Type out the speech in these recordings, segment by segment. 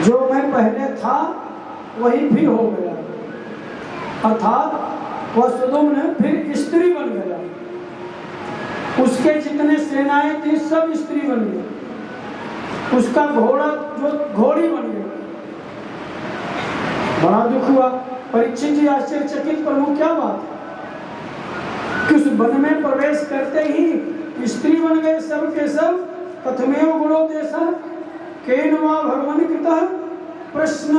जो मैं पहले था वही फिर हो गया, अर्थात वह सुदुम्न फिर स्त्री बन गया। उसके जितने सेनाएं थी सब स्त्री बन गई, उसका घोड़ा जो घोड़ी बन गया। बड़ा दुख हुआ। परीक्षित जी आश्चर्यचकित, प्रभु क्या बात है कि उस वन में प्रवेश करते ही स्त्री बन गए सब के सब। कथमेव गुणोदेशा केन वा भगवान कृतः प्रश्न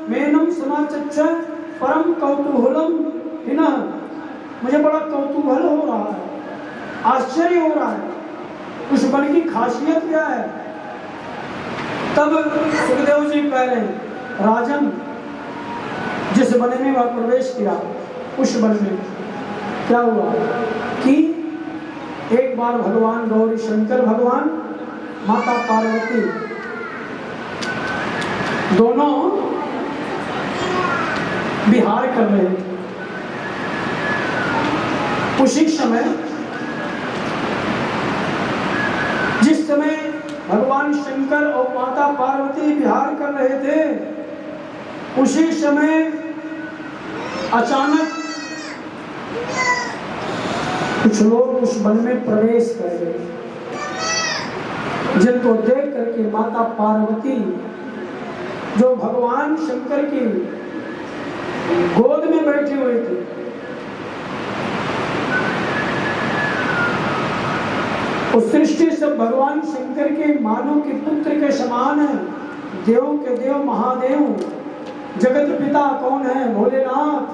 मेनम समाचच्छ परम कौतूहलम हिनः। मुझे बड़ा कौतूहल हो रहा है, आश्चर्य हो रहा है, उस वन की खासियत क्या है। तब सुखदेव जी कह रहे हैं, राजन जिस वन में वह प्रवेश किया उस वन में क्या हुआ कि एक बार भगवान गौरी शंकर भगवान माता पार्वती दोनों विहार कर रहे थे। उसी समय जिस समय भगवान शंकर और माता पार्वती विहार कर रहे थे, उसी समय अचानक कुछ लोग उस वन में प्रवेश कर गए, जिनको देख करके माता पार्वती जो भगवान शंकर की गोद में बैठे हुए थे, उस सृष्टि सब भगवान शंकर के मानो के पुत्र के समान है। देव के देव महादेव जगत पिता कौन है? भोलेनाथ।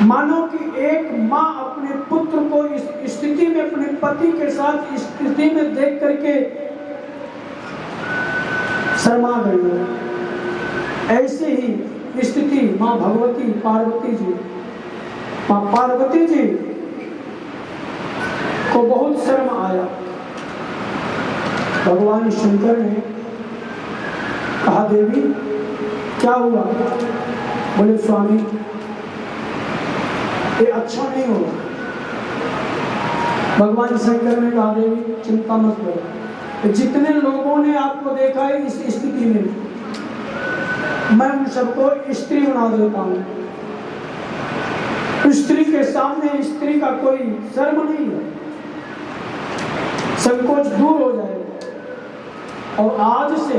मानो कि एक माँ अपने पुत्र को इस स्थिति में, अपने पति के साथ इस स्थिति में देख करके शर्मा गई है। ऐसे ही स्थिति माँ भगवती पार्वती जी, माँ पार्वती जी को बहुत शर्म आया। भगवान शंकर ने कहा, देवी क्या हुआ? बोले स्वामी ये अच्छा नहीं होगा। भगवान शंकर ने कहा, देवी चिंता मत करो, जितने लोगों ने आपको देखा है इस स्थिति में, मैं उन सबको स्त्री बना देता हूँ। स्त्री के सामने स्त्री का कोई शर्म नहीं है, संकोच दूर हो जाएगा। और आज से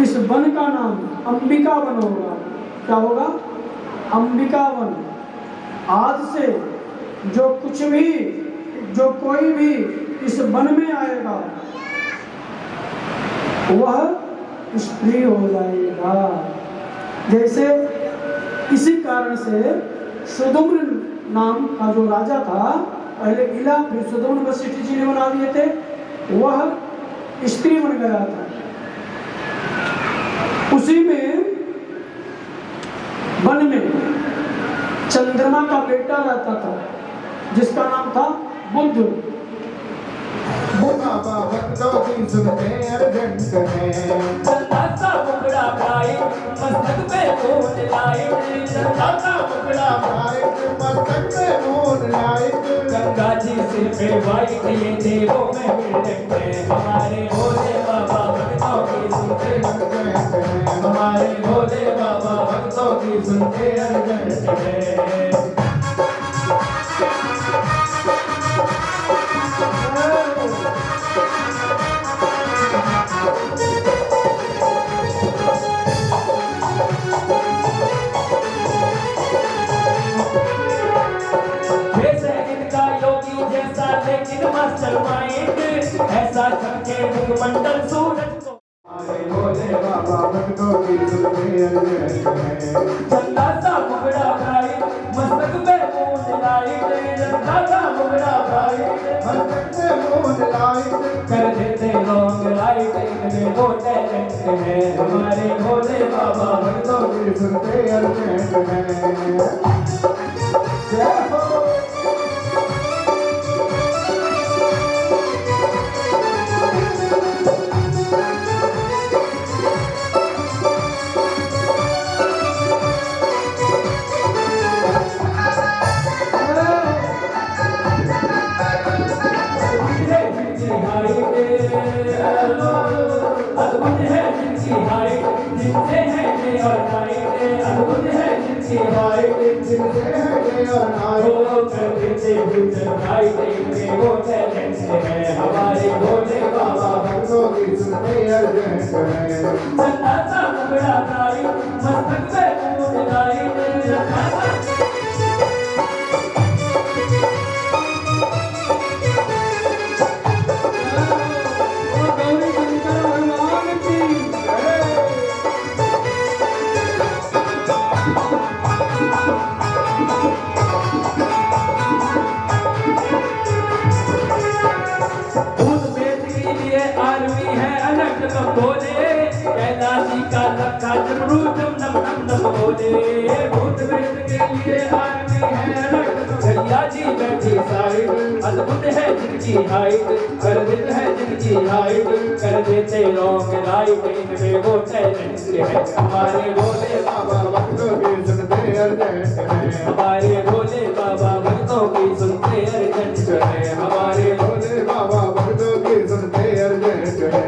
इस वन का नाम अंबिका वन होगा। क्या होगा? अंबिका वन। आज से जो कुछ भी, जो कोई भी इस वन में आएगा वह स्त्री हो जाएगा। जैसे इसी कारण से सुदुम्न नाम का जो राजा था, पहले इला फिर सुदुम्न वशिष्ठ जी ने बना दिए थे, वह स्त्री बन गया था। उसी में वन में चंद्रमा का बेटा रहता था जिसका नाम था बुद्ध। बाबा भक्तों की सुनते अर्जेंट है, चंदा मुकड़ा ब्राइट मस्तक पे मून लाइट, चंदा मुकड़ा ब्राइट मस्तक पे मून लाइट, गंगा जी सिर पे वाइट ये देवों में बिल्डिंग है। हमारे भोले बाबा भक्तों की सुनते अर्जेंट है, हमारे भोले बाबा भक्तों की सुनते अर्जेंट है। ऐसा चमके मुखमंडल सूरज को, हमारे भोले बाबा भक्तों की सुनते अर्जेंट है, चंदा सा मुगड़ा ब्राइट मस्तक पे मून लाइट, चंदा सा मुगड़ा ब्राइट मस्तक पे मून लाइट, कर देते लॉन्ग लाइट, इतने दो टैलेंट है। हमारे भोले बाबा भक्तों की सुनते अर्जेंट है। जय हो। अद्भुत है जिनकी जिनकी हाइट जिनसे है डे और नाइट अद्भुत है जिनकी हाइट जिनसे है डे और नाइट वो कर देते फ्यूचर ब्राइट इनमें वो टैलेंट है हमारे भोले बाबा भक्तों की सुनते अर्जेंट है चंदा सा मुगड़ा ब्राइट मस्तक पे मून लाइट गौरी शंकर भगवान की भूत पेट के लिए आर्मी है अलग नम बोले कैलाशी का लखा जमरू जम नम नम नम बोले भूत पेट के लिए आर्मी है अलग भैया जी बैठी साइड अद्भुत है जिनकी हाइट कर देते है जिनकी हाइट कर देते लॉन्ग राइट इनमें वो टैलेंट है हमारे भोले बाबा भक्तों की सुनते अर्जेंट है हमारे भोले बाबा भक्तों की सुनते अर्जेंट है हमारे भोले बाबा भक्तों की सुनते अर्जेंट है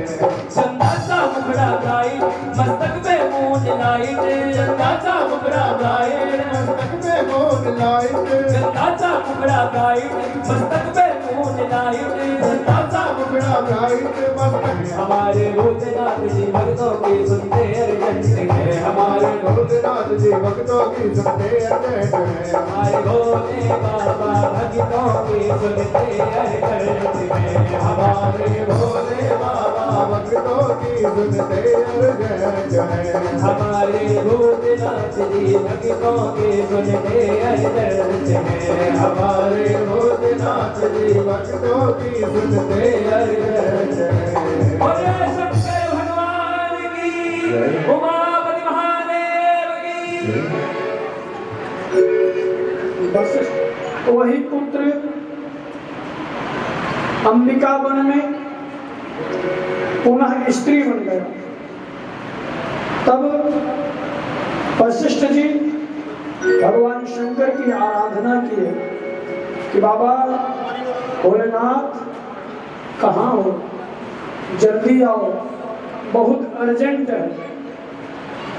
चंदा सा मुखड़ा ब्राइट मस्तक पे मून लाइट चंदा सा मुखड़ा ब्राइट मस्तक पे मून लाइट चंदा सा मुखड़ा ब्राइट मस्तक पे मून लाइट चंदा सा मुखड़ा ब्राइट मस्तक हमारे भूतनाथ जी भक्तों की सुनते अर्जेंट है हमारे भोलेनाथ जी भक्तों की सुनते अर्जेंट है हमारे भोले बाबा भक्तों की सुनते अर्जेंट है हमारे भोले बाबा भक्तों की सुनते अर्जेंट है हमारे भूतनाथ जी भक्तों की सुनते अर्जेंट है हमारे भोलेनाथ जी भक्तों की सुनते अर्जेंट है बोले शंकर भगवान की उमापति महादेव की वशिष्ठ वही पुत्र अंबिका वन में पुनः स्त्री बन गया। तब वशिष्ठ जी भगवान शंकर की आराधना किए कि बाबा भोलेनाथ कहाँ हो, जल्दी आओ, बहुत अर्जेंट है।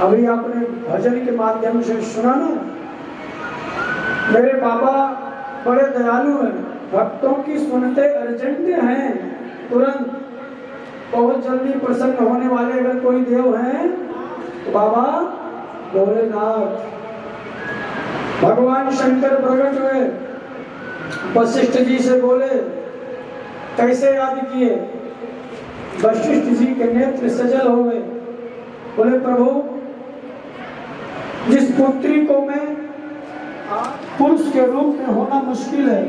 अभी आपने भजन के माध्यम से सुना ना, मेरे बाबा बड़े दयालु हैं, भक्तों की सुनते अर्जेंट हैं, तुरंत बहुत जल्दी प्रसन्न होने वाले अगर कोई देव हैं तो बाबा भोलेनाथ। भगवान शंकर प्रकट हुए, वशिष्ठ जी से बोले कैसे याद किए। वशिष्ठ जी के नेत्र सजल हो गए, बोले प्रभु जिस पुत्री को मैं पुरुष के रूप में होना मुश्किल है।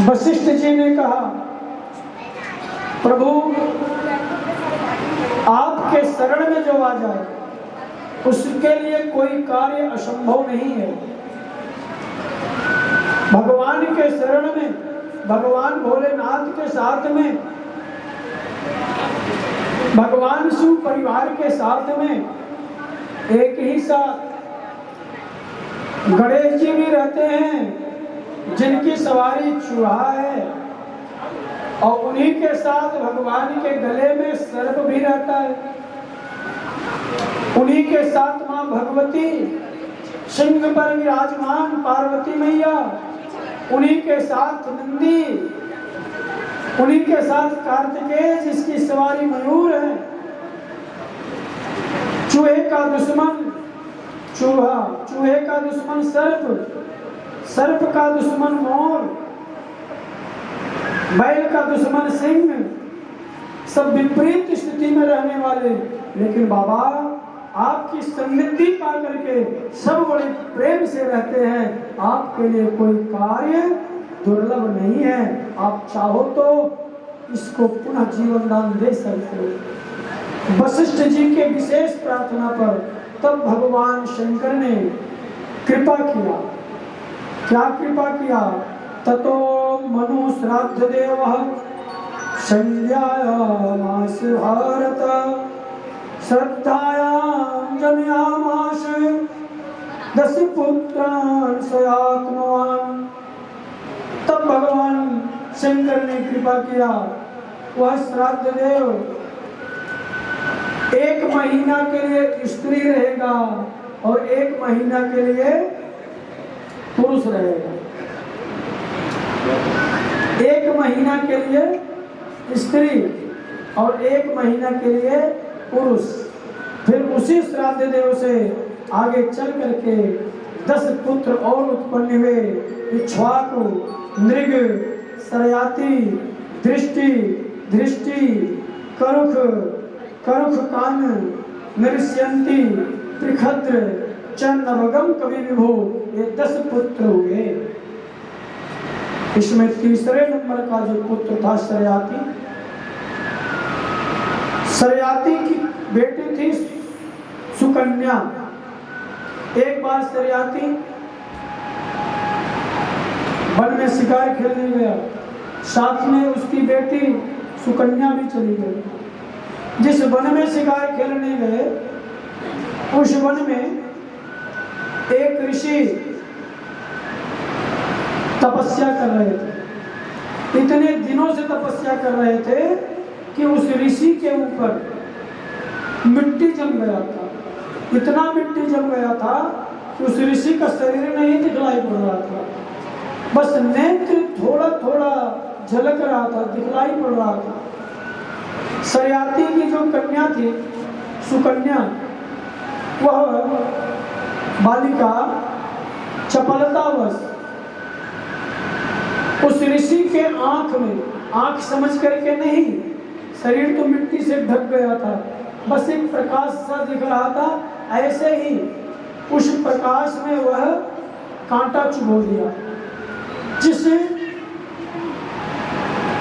वशिष्ठ जी ने कहा प्रभु आपके शरण में जो आ जाए उसके लिए कोई कार्य असंभव नहीं है। भगवान के शरण में, भगवान भोलेनाथ के साथ में, भगवान शिव परिवार के साथ में एक ही साथ गणेश जी भी रहते हैं जिनकी सवारी चूहा है, और उन्हीं के साथ भगवान के गले में सर्प भी रहता है। उन्हीं के साथ मां भगवती सिंह पर विराजमान पार्वती मैया, उन्हीं के साथ नंदी, उन्हीं के साथ कार्तिकेय जिसकी सवारी मयूर है। चूहे का दुश्मन चूहा, चूहे का दुश्मन सर्प, सर्प का दुश्मन मोर, बैल का दुश्मन सिंह, सब विपरीत स्थिति में रहने वाले, लेकिन बाबा आपकी सन्निधि पा करके सब बड़े प्रेम से रहते हैं। आपके लिए कोई कार्य दुर्लभ नहीं है, आप चाहो तो इसको पुनः जीवन दान दे सकते हो। वशिष्ठ जी के विशेष प्रार्थना पर तब भगवान शंकर ने कृपा किया। क्या कृपा किया? ततो मनु श्राद्ध देव संज्ञायामास भारत श्रद्धायां जन्यामास 10 पुत्रान् सयात्मवान्। तब भगवान शंकर ने कृपा किया, वह श्राद्ध देव 1 महीना के लिए स्त्री रहेगा और 1 महीना के लिए पुरुष रहेगा। 1 महीना के लिए स्त्री और 1 महीना के लिए पुरुष। फिर उसी श्राद्ध देव से आगे चल करके 10 पुत्र और उत्पन्न हुए। इक्ष्वाकु, नृग, सरयाति, दृष्टि, धृष्टि, करुख, करुखकान, नृष्यन्ति, त्रिखद्र, च नवगम कवि विभो, ये 10 पुत्र हुए। इसमें तीसरे नंबर का जो पुत्र था सरयाति, सरयाति की बेटी थी सुकन्या। एक बार सरयाति वन में शिकार खेलने गया, साथ में उसकी बेटी सुकन्या भी चली गई। जिस वन में शिकार खेलने गए उस वन में एक ऋषि तपस्या कर रहे थे। इतने दिनों से तपस्या कर रहे थे कि उस ऋषि के ऊपर मिट्टी जम गया था। इतना मिट्टी जम गया था कि उस ऋषि का शरीर नहीं दिखलाई पड़ रहा था, बस नेत्र थोड़ा थोड़ा झलक रहा था, दिखलाई पड़ रहा था। सरयाति की जो कन्या थी सुकन्या, वह बालिका चपलतावश उस ऋषि के आंख में, आंख समझ करके नहीं, शरीर तो मिट्टी से ढक गया था, बस एक प्रकाश सा दिख रहा था। ऐसे ही उस प्रकाश में वह कांटा चुभो दिया, जिससे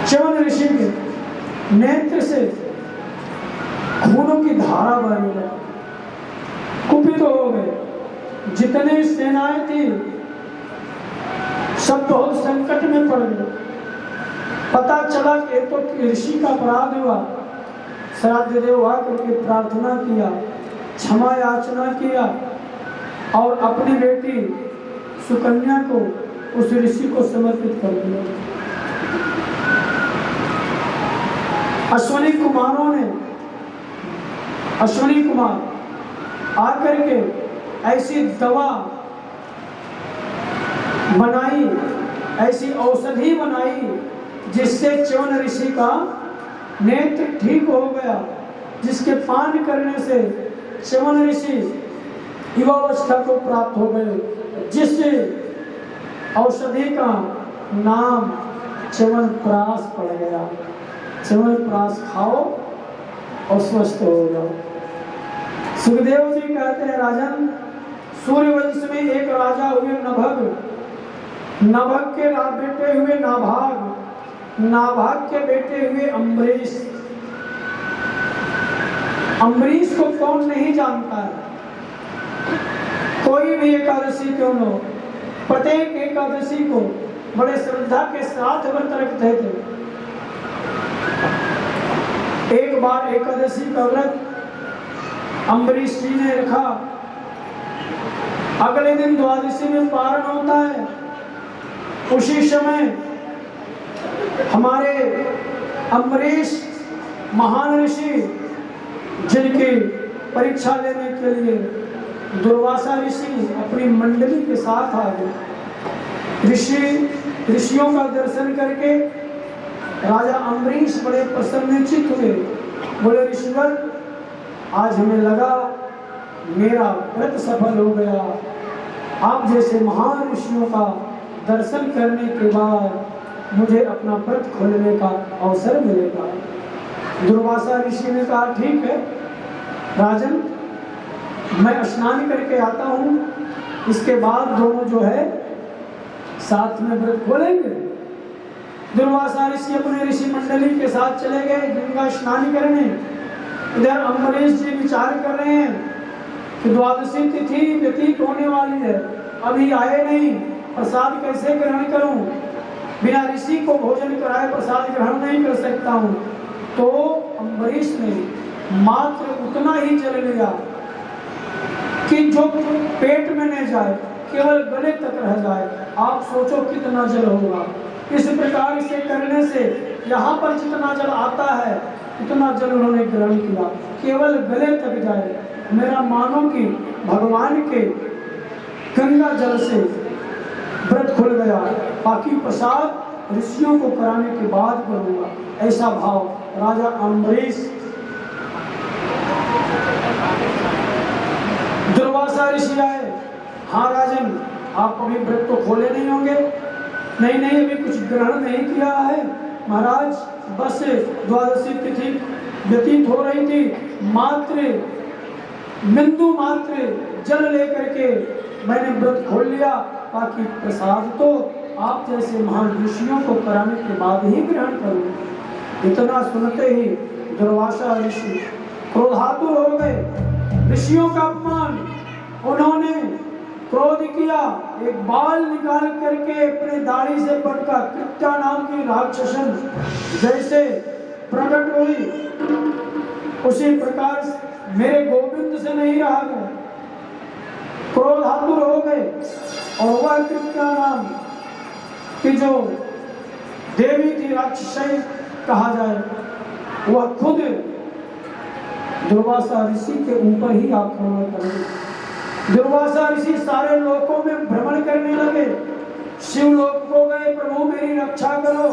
च्यवन ऋषि के नेत्र से खूनों की धारा बहने लगी। कुपित हो गए। जितने सेनाएं थी सब बहुत संकट में पड़ गए। पता चला कि तो ऋषि का अपराध हुआ। श्राद्ध देव आकर के प्रार्थना किया, क्षमा याचना किया और अपनी बेटी सुकन्या को उस ऋषि को समर्पित कर दिया। अश्विनी कुमार आकर के ऐसी दवा बनाई, ऐसी औषधि बनाई जिससे च्यवन ऋषि का नेत्र ठीक हो गया, जिसके पान करने से च्यवन ऋषि युवावस्था को प्राप्त हो गए, जिस औषधि का नाम च्यवनप्राश पड़ गया। च्यवनप्राश खाओ और स्वस्थ हो जाओ। सुखदेव जी कहते हैं, राजन, सूर्यवंश में एक राजा हुए नभग, नभग के बेटे हुए नाभाग, नाभाग के बेटे हुए अम्बरीश। अम्बरीश को कौन नहीं जानता है? कोई भी एकादशी क्यों न हो, प्रत्येक एकादशी को बड़े श्रद्धा के साथ व्रत रखते थे। एक बार एकादशी का व्रत अम्बरीश जी ने रखा। अगले दिन द्वादशी में पारण होता है। उसी समय हमारे अम्बरीश महान ऋषि, जिनकी परीक्षा लेने के लिए दुर्वासा ऋषि अपनी मंडली के साथ आ गए। ऋषियों का दर्शन करके राजा अम्बरीश बड़े प्रसन्नचित्त हुए। बोले, ऋषिवर, आज हमें लगा मेरा व्रत सफल हो गया। आप जैसे महान ऋषियों का दर्शन करने के बाद मुझे अपना व्रत खोलने का अवसर मिलेगा। दुर्वासा ऋषि ने कहा, ठीक है राजन, मैं स्नान करके आता हूँ, इसके बाद दोनों जो है साथ में व्रत खोलेंगे। दुर्वासा ऋषि अपने ऋषि मंडली के साथ चले गए गंगा स्नान करने। इधर अम्बरीश जी विचार कर रहे हैं कि द्वादशी तिथि व्यतीत होने वाली है, अभी आए नहीं, प्रसाद कैसे ग्रहण करूं? बिना ऋषि को भोजन कराए प्रसाद ग्रहण नहीं कर सकता हूं। तो अम्बरीश ने मात्र उतना ही जल लिया कि जो पेट में न जाए, केवल गले तक रह जाए। आप सोचो कितना जल होगा। इस प्रकार से करने से यहाँ पर जितना जल आता है इतना जल उन्होंने ग्रहण किया, केवल गले तक जाए। मेरा मानो कि भगवान के गंगा जल से व्रत खुल गया, बाकी प्रसाद ऋषियों को कराने के बाद करूंगा, ऐसा भाव। राजा अम्बरीश दुर्वासा ऋषि आए, हाँ राजन आप अभी व्रत तो खोले नहीं होंगे? नहीं नहीं, अभी कुछ ग्रहण नहीं किया है महाराज, बस द्वादशी तिथि व्यतीत हो रही थी, मात्र बिंदु मात्र जल लेकर के मैंने व्रत खोल लिया, बाकी प्रसाद तो आप जैसे महान ऋषियों को कराने के बाद ही ग्रहण करूँ। इतना सुनते ही दुर्वासा ऋषि क्रोधातुर हो गए। ऋषियों का अपमान, उन्होंने क्रोध किया, एक बाल निकाल करके अपने दाढ़ी से पटका। कृत्या नाम की राक्षसन जैसे प्रकट हुई, उसी प्रकार मेरे गोविंद से नहीं रहा गया, क्रोधातुर हो गए। और वह कृत्या नाम की जो देवी थी, राक्षसी कहा जाए, वह खुद दुर्वासा ऋषि के ऊपर ही आक्रमण कर गई। दुर्वासा ऋषि सारे लोकों में भ्रमण करने लगे, शिवलोक को गए, प्रभु मेरी रक्षा करो।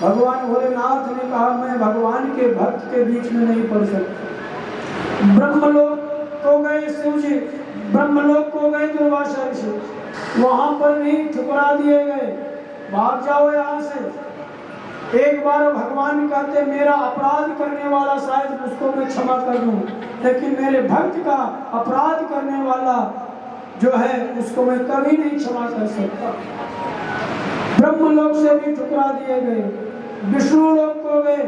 भगवान भोलेनाथ ने कहा मैं भगवान के भक्त के बीच में नहीं पड़ सकता। ब्रह्मलोक को गए शिव जी, ब्रह्मलोक को गए दुर्वासा ऋषि, वहां पर भी ठुकरा दिए गए, भाग जाओ यहाँ से। एक बार भगवान कहते मेरा अपराध करने वाला शायद उसको मैं क्षमा कर दूं, लेकिन मेरे भक्त का अपराध करने वाला जो है उसको मैं कभी नहीं क्षमा कर सकता। ब्रह्मलोक से भी ठुकरा दिए गए, विष्णु लोक को गए,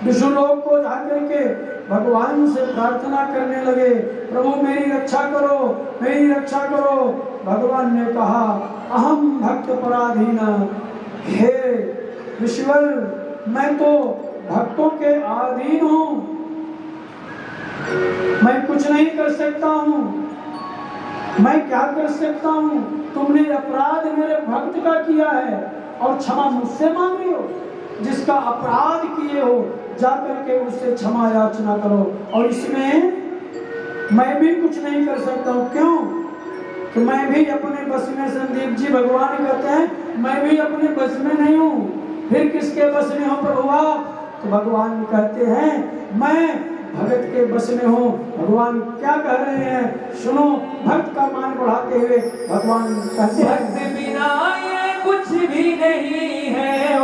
विष्णु लोक को जाकर के भगवान से प्रार्थना करने लगे, प्रभु मेरी रक्षा करो, मेरी रक्षा करो। भगवान ने कहा अहम भक्त पराधीना, हे ईश्वर मैं तो भक्तों के अधीन हूं, मैं कुछ नहीं कर सकता हूं, मैं क्या कर सकता हूं? तुमने अपराध मेरे भक्त का किया है और क्षमा मुझसे मांग रही हो? जिसका अपराध किए हो जाकर के उससे क्षमा याचना करो। और इसमें मैं भी कुछ नहीं कर सकता हूं। क्यों? कि मैं भी अपने बस में, संदीप जी भगवान कहते हैं मैं भी अपने बस में नहीं हूँ, फिर किसके बस में हो प्रभु आप? तो भगवान कहते हैं मैं भगत के बस में हूँ। भगवान क्या कह रहे हैं सुनो, भक्त का मान बढ़ाते हुए भगवान कहते हैं भक्त बिना ये कुछ भी नहीं है, ओ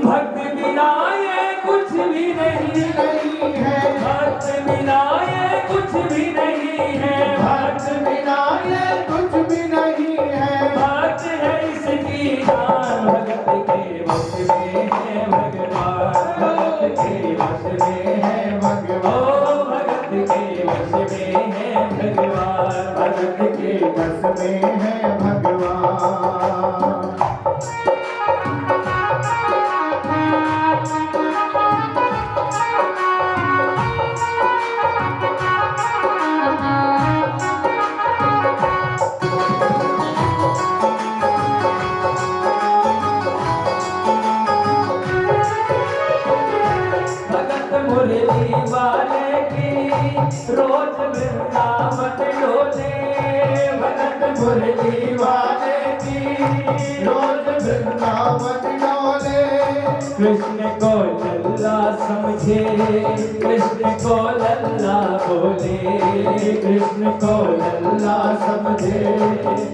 भक्त बिना ये कुछ भी नहीं है, भक्त बिना ये कुछ भी नहीं है, भक्त बिना ये कुछ भी नहीं है, भक्त है इसकी जान, भगत के वश में है भगवान, भगत के वश में है भगवान, ओ भगत के वश में है भगवान, भगत के बस में है भगवान। मुरली वाले की रोज वृंदावन डोले, भगत मुरली वाले की रोज वृंदावन डोले, कृष्ण को लल्ला समझे, कृष्ण को लल्ला बोले, कृष्ण को लल्ला समझे,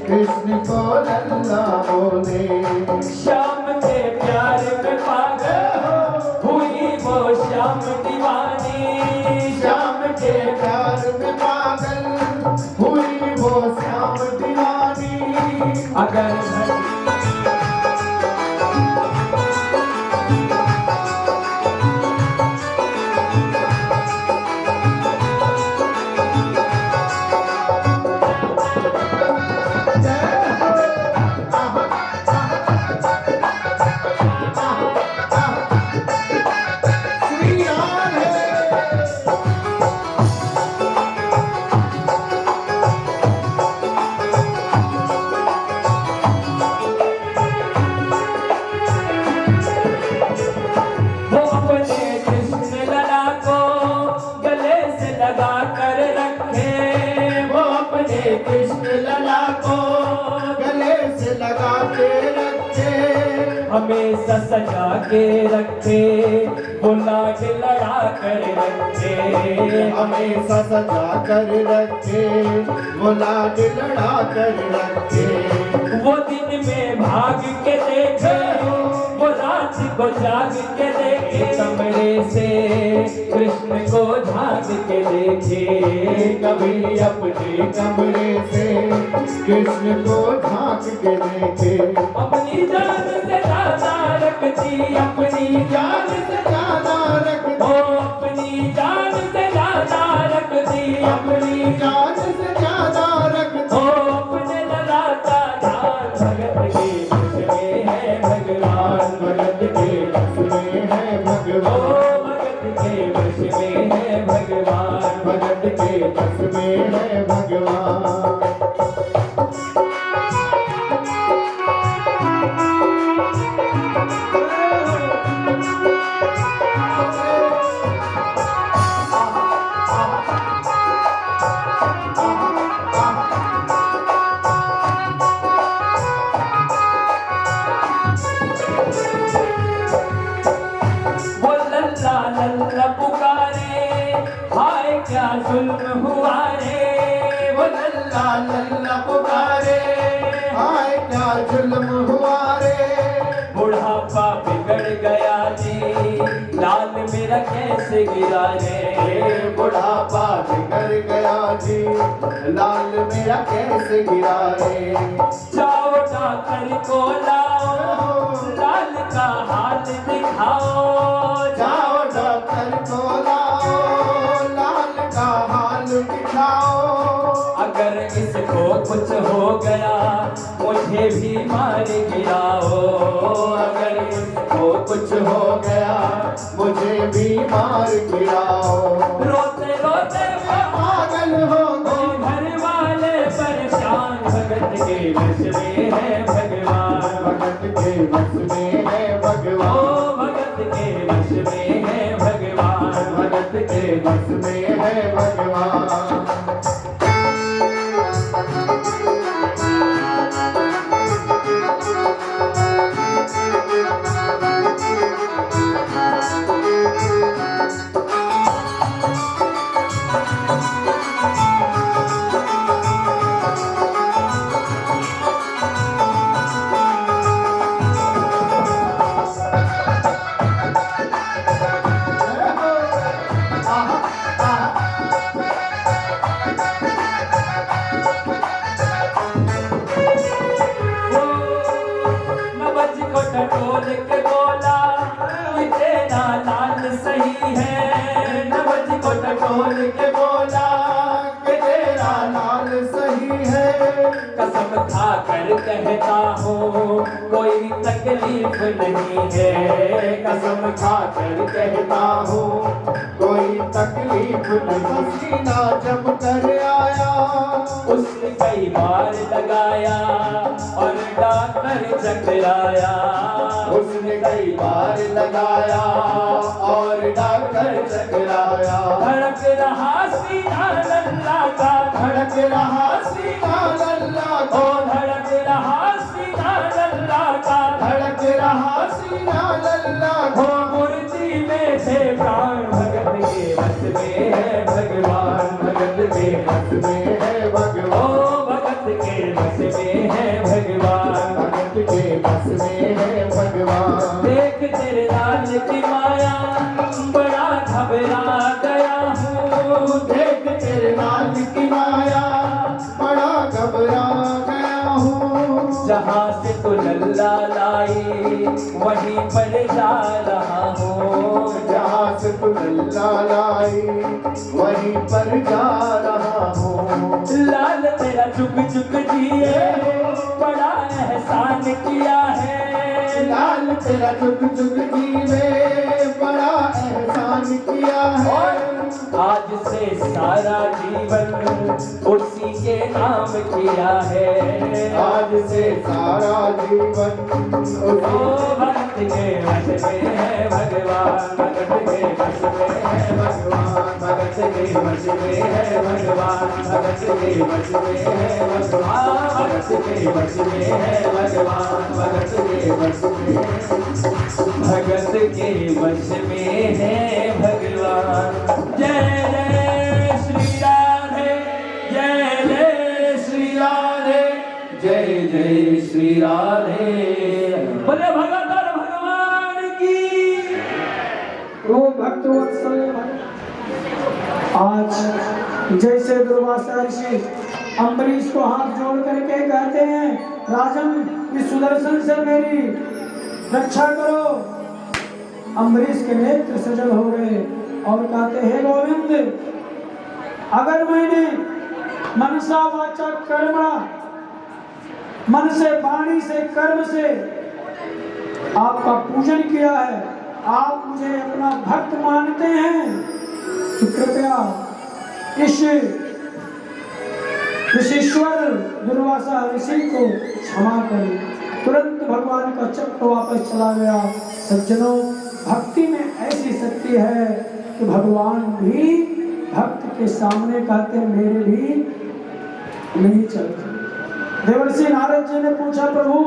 कृष्ण को लल्ला बोले। श्याम के प्यार में पागल हुई वो श्याम दीवानी, श्याम के प्यार में पागल हुई वो श्याम दीवानी। अगर हमेशा सजा के रखे, वो लाड लड़ा कर रखे। हमेशा सजा कर रखे, वो लाड लड़ा कर रखे। वो दिन में भाग के देखे, वो रात को जाग के देखे, कमरे से कृष्ण को झांक के देखे। कभी अपने कमरे से कृष्ण को झांक के देखे। अपनी जान से ज्यादा रखती, अपनी जान से ज्यादा रखती, ओ अपनी जान से ज्यादा रखती, अपनी जान से ज्यादा रखती। ओ अपने लगाता ध्यान, भगत के बस में है भगवान, भगत के बस में है ओ भगवान, भगत के बस में है भगवान। भगत के बस में है भगवान। वो लल्ला लल्ला पुकारे, हाय क्या जुल्म हुआ रे। वो लल्ला लल्ला पुकारे, हाय क्या जुल्म हुआ रे। बुढ़ापा बिगड़ गया जी, लाल मेरा कैसे गिरा रे। बुढ़ापा बिगड़ गया जी, लाल मेरा कैसे गिरा रे। जाओ डॉक्टर को लाओ, लाल का हाल दिखाओ। जाओ डॉक्टर को लाओ, लाल का हाल दिखाओ। अगर इसको कुछ हो गया, मुझे भी मार गिराओ। अगर इसको कुछ हो गया, मुझे भी मार गिराओ। रोते रोते पागल हो ओ गए, घर वाले परेशान, भगत के बस में है भगवान। भगत के बस में है ओ भगवान, भगत के बस में है भगवान। भगत के बस में है भगवान। नवज को टटोल के बोला कि तेरा लाल सही है। नवज को टटोल के बोला कि तेरा लाल सही है। कसम खा कर कहता हूँ कोई तकलीफ नहीं है। कसम खा कर कहता हूँ कोई तकलीफ नहीं। सीना जम कर आया, उसने कई बार लगाया और डॉक्टर चकराया। उसने कई बार लगाया और डॉक्टर चकराया। धड़क रहा सीना लल्ला का, धड़क रहा सीना लल्ला ओ का, धड़क रहा सीना लल्ला का। धड़क रहा सीना लल्ला हो का। मूर्ति में से प्राण, भगत के बस में है भगवान। भगत के बस में है ओ भगवान, भगत के बस में है भगवान। भगत के बस में है भगवान। देख तेरे लाल की माया, बड़ा घबरा गया हूँ। देख तेरे लाल की माया, बड़ा घबरा गया हूँ। जहाँ से तू लल्ला लाई, वहीं पर जा रहा हूँ। जहाँ से तू लल्ला लाई, वहीं पर जा रहा हूँ। लाल तेरा चुक चुक जिए, बड़ा एहसान किया है। लाल तेरा चुक चुक जीवे, बड़ा एहसान किया है। आज से सारा जीवन उसी के नाम किया है। आज से सारा जीवन ओ भक्त के बस में है भगवान। भगत के बस में है भगवान। भगत के बस में है भगवान, भगत के वश में है भगवान, भगत के वश में है भगवान, भगत के वश में, भगत के वश में है भगवान। जय जय श्री राधे, जय जय श्री राधे, जय जय श्री राधे। बोले भगत भगवान की। वो भक्त वत्सल आज जैसे दुर्वासा ऋषि अम्बरीश को हाथ जोड़ करके कहते हैं, राजन इस सुदर्शन से मेरी रक्षा करो। अम्बरीश के नेत्र सजल हो गए और कहते हैं, गोविंद अगर मैंने मनसा वाचा कर्मणा, मन से वाणी से कर्म से आपका पूजन किया है, आप मुझे अपना भक्त मानते हैं, तो कृपया इस ऋषिश्वर दुर्वासा ऋषि को क्षमा करें। तुरंत भगवान का चक्र वापस चला गया। सज्जनों, भक्ति में ऐसी शक्ति है कि भगवान भी भक्त के सामने कहते हैं, मेरे भी नहीं चलते। देवर्षि नारद जी ने पूछा, प्रभु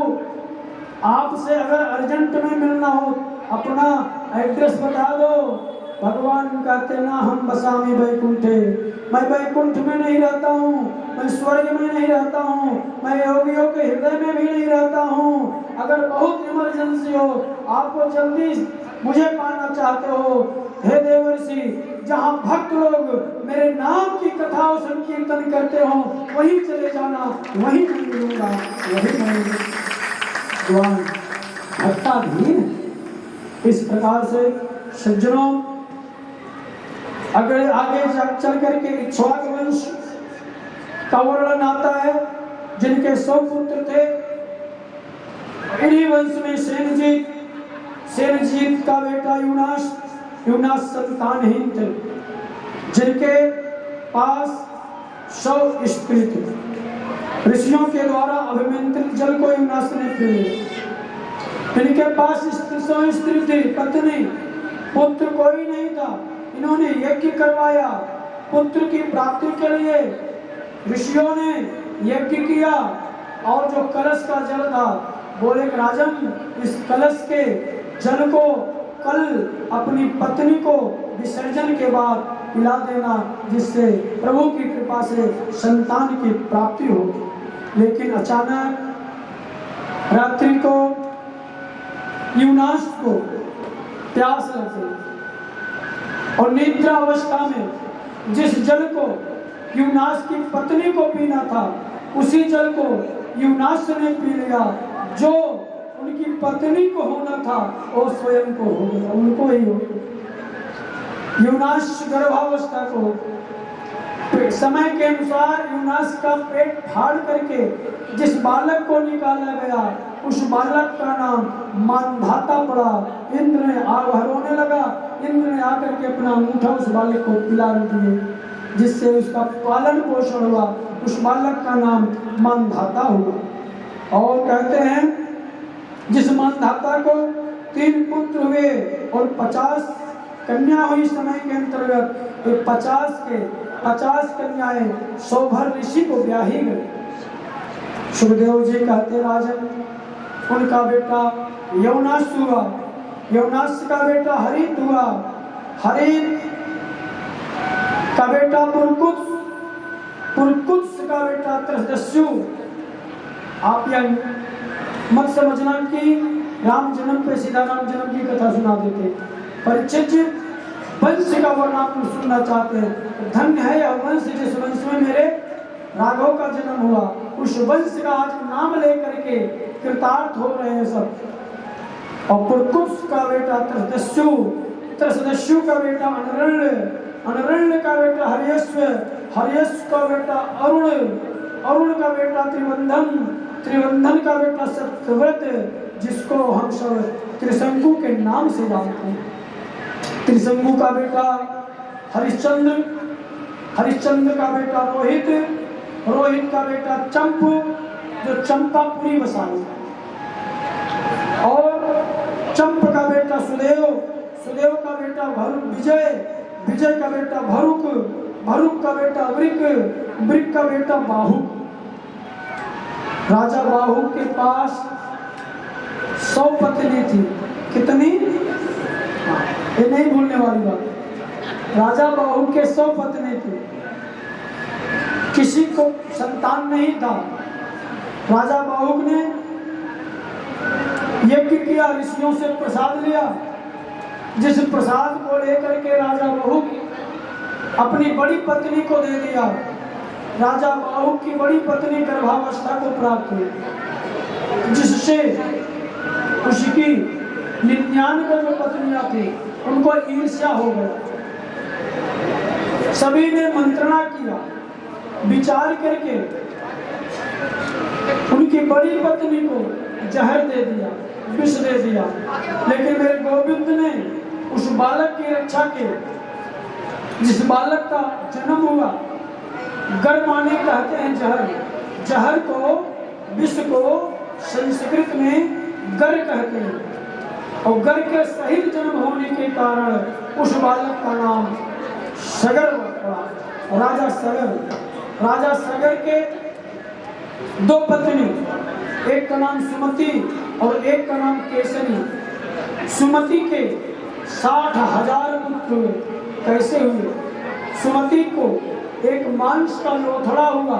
आपसे अगर अर्जेंट में मिलना हो अपना एड्रेस बता दो। भगवान कहते, ना हम बसामी वैकुंठे, मैं वैकुंठ में नहीं रहता हूँ, मैं स्वर्ग में नहीं रहता हूँ, मैं योगियों के हृदय में भी नहीं रहता हूँ। अगर बहुत इमरजेंसी हो, आपको जल्दी मुझे पाना चाहते हो, हे देवर्षि, जहाँ भक्त लोग मेरे नाम की कथा और संकीर्तन करते हो वहीं चले जाना, वहीं मैं मिलूंगा, वहीं मैं भगवान भक्ताधीन। इस प्रकार से सज्जनों, अगर आगे चल करके इक्ष्वाकु वंश का वर्णन आता है, जिनके 100 पुत्र थे। इन्हीं वंश में सेनजीत, सेनजीत का बेटा यूनास, यूनास संतानहीन थे, जिनके पास 100 स्त्री थी। ऋषियों के द्वारा अभिमंत्रित जल को यूनास ने पी लिया। इनके पास 100 स्त्री थी, पत्नी, पुत्र कोई नहीं था। इन्होंने यज्ञ करवाया पुत्र की प्राप्ति के लिए। ऋषियों ने यज्ञ किया और जो कलश का जल था, बोले राजन, इस कलश के जल को कल अपनी पत्नी को विसर्जन के बाद पिला देना, जिससे प्रभु की कृपा से संतान की प्राप्ति हो। लेकिन अचानक रात्रि को यूनास को प्यास लगी और निद्रा अवस्था में जिस जल को यूनास की पत्नी को पीना था, उसी जल को यूनास ने पी लिया। जो उनकी पत्नी को होना था वो स्वयं को हो गया, उनको ही हो गया। यूनास गर्भावस्था को समय के अनुसार यूनास का पेट फाड़ करके जिस बालक को निकाला गया, उस बालक का नाम मानधाता पड़ा। इंद्र ने रोने लगा, इंद्र ने आकर के अपना अंगूठा उस बालक को पिला दिए, जिससे उसका पालन पोषण हुआ। उस बालक का नाम मानधाता हुआ। और कहते हैं, जिस मानधाता को 3 पुत्र हुए और 50 कन्या हुई समय के अंतर्गत, 50 कन्याएं सौभर ऋषि को ब्याही गई। सुखदेव जी कहते, राजन, उनका बेटा यौनास हुआ, यौनास का बेटा हरित हुआ, हरित का बेटा पुरकुत्स, पुरकुत्स का बेटा त्रसदस्यु। आप यह मत समझना कि राम जन्म पे सीधा राम जन्म की कथा सुना देते। परीक्षित जी वंश का वर्णन आप सुनना चाहते हैं। धन्य है यह वंश जिस वंश में मेरे राघव का जन्म हुआ। उस वंश का आज नाम लेकर के कृतार्थ हो रहे हैं सब। और पुरकुत्स का बेटा त्रसदस्यु, त्रसदस्यु का बेटा अनरण्य, अनरण्य का बेटा हर्यश्व, हर्यश्व का बेटा अरुण, अरुण का बेटा त्रिवंधन, त्रिवंधन का बेटा सत्यव्रत, जिसको हम सब त्रिशंकु के नाम से जानते हैं। त्रिशंकु का बेटा हरिश्चंद्र, हरिश्चंद्र का बेटा रोहित, रोहित का बेटा चंपू, जो चंपापुरी बसाई, और चंप का बेटा सुदेव, सुदेव का बेटा विजय, विजय का बेटा भरुक, भरुक का बेटा वृक, वृक का बेटा बाहु। राजा बाहु के पास 100 पत्नी थी। कितनी? ये नहीं भूलने वाली बात। राजा बाहु के 100 पत्नी थी, किसी को संतान नहीं था। राजा बाहु ने यज्ञ किया, ऋषियों से प्रसाद लिया। जिस प्रसाद को लेकर के राजा बाहु अपनी बड़ी पत्नी को दे दिया। राजा बाहु की बड़ी पत्नी गर्भावस्था को प्राप्त हुई, जिससे उसकी 99 जो पत्नियां थी उनको ईर्ष्या हो गया। सभी ने मंत्रणा किया, विचार करके उनकी बड़ी पत्नी को जहर दे दिया, विष दे दिया। लेकिन मेरे गोविंद ने उस बालक की रक्षा की। जिस बालक का जन्म हुआ, गर माने कहते हैं जहर, जहर को, विष को संस्कृत में गर कहते हैं। और गर के सहित जन्म होने के कारण उस बालक का नाम सगर पड़ा, राजा सगर। राजा सगर के 2 पत्नी, एक का नाम सुमति और एक का नाम केसरी। सुमति के 60,000 पुत्र हुए। कैसे हुए? सुमति को एक मांस का लोथड़ा हुआ,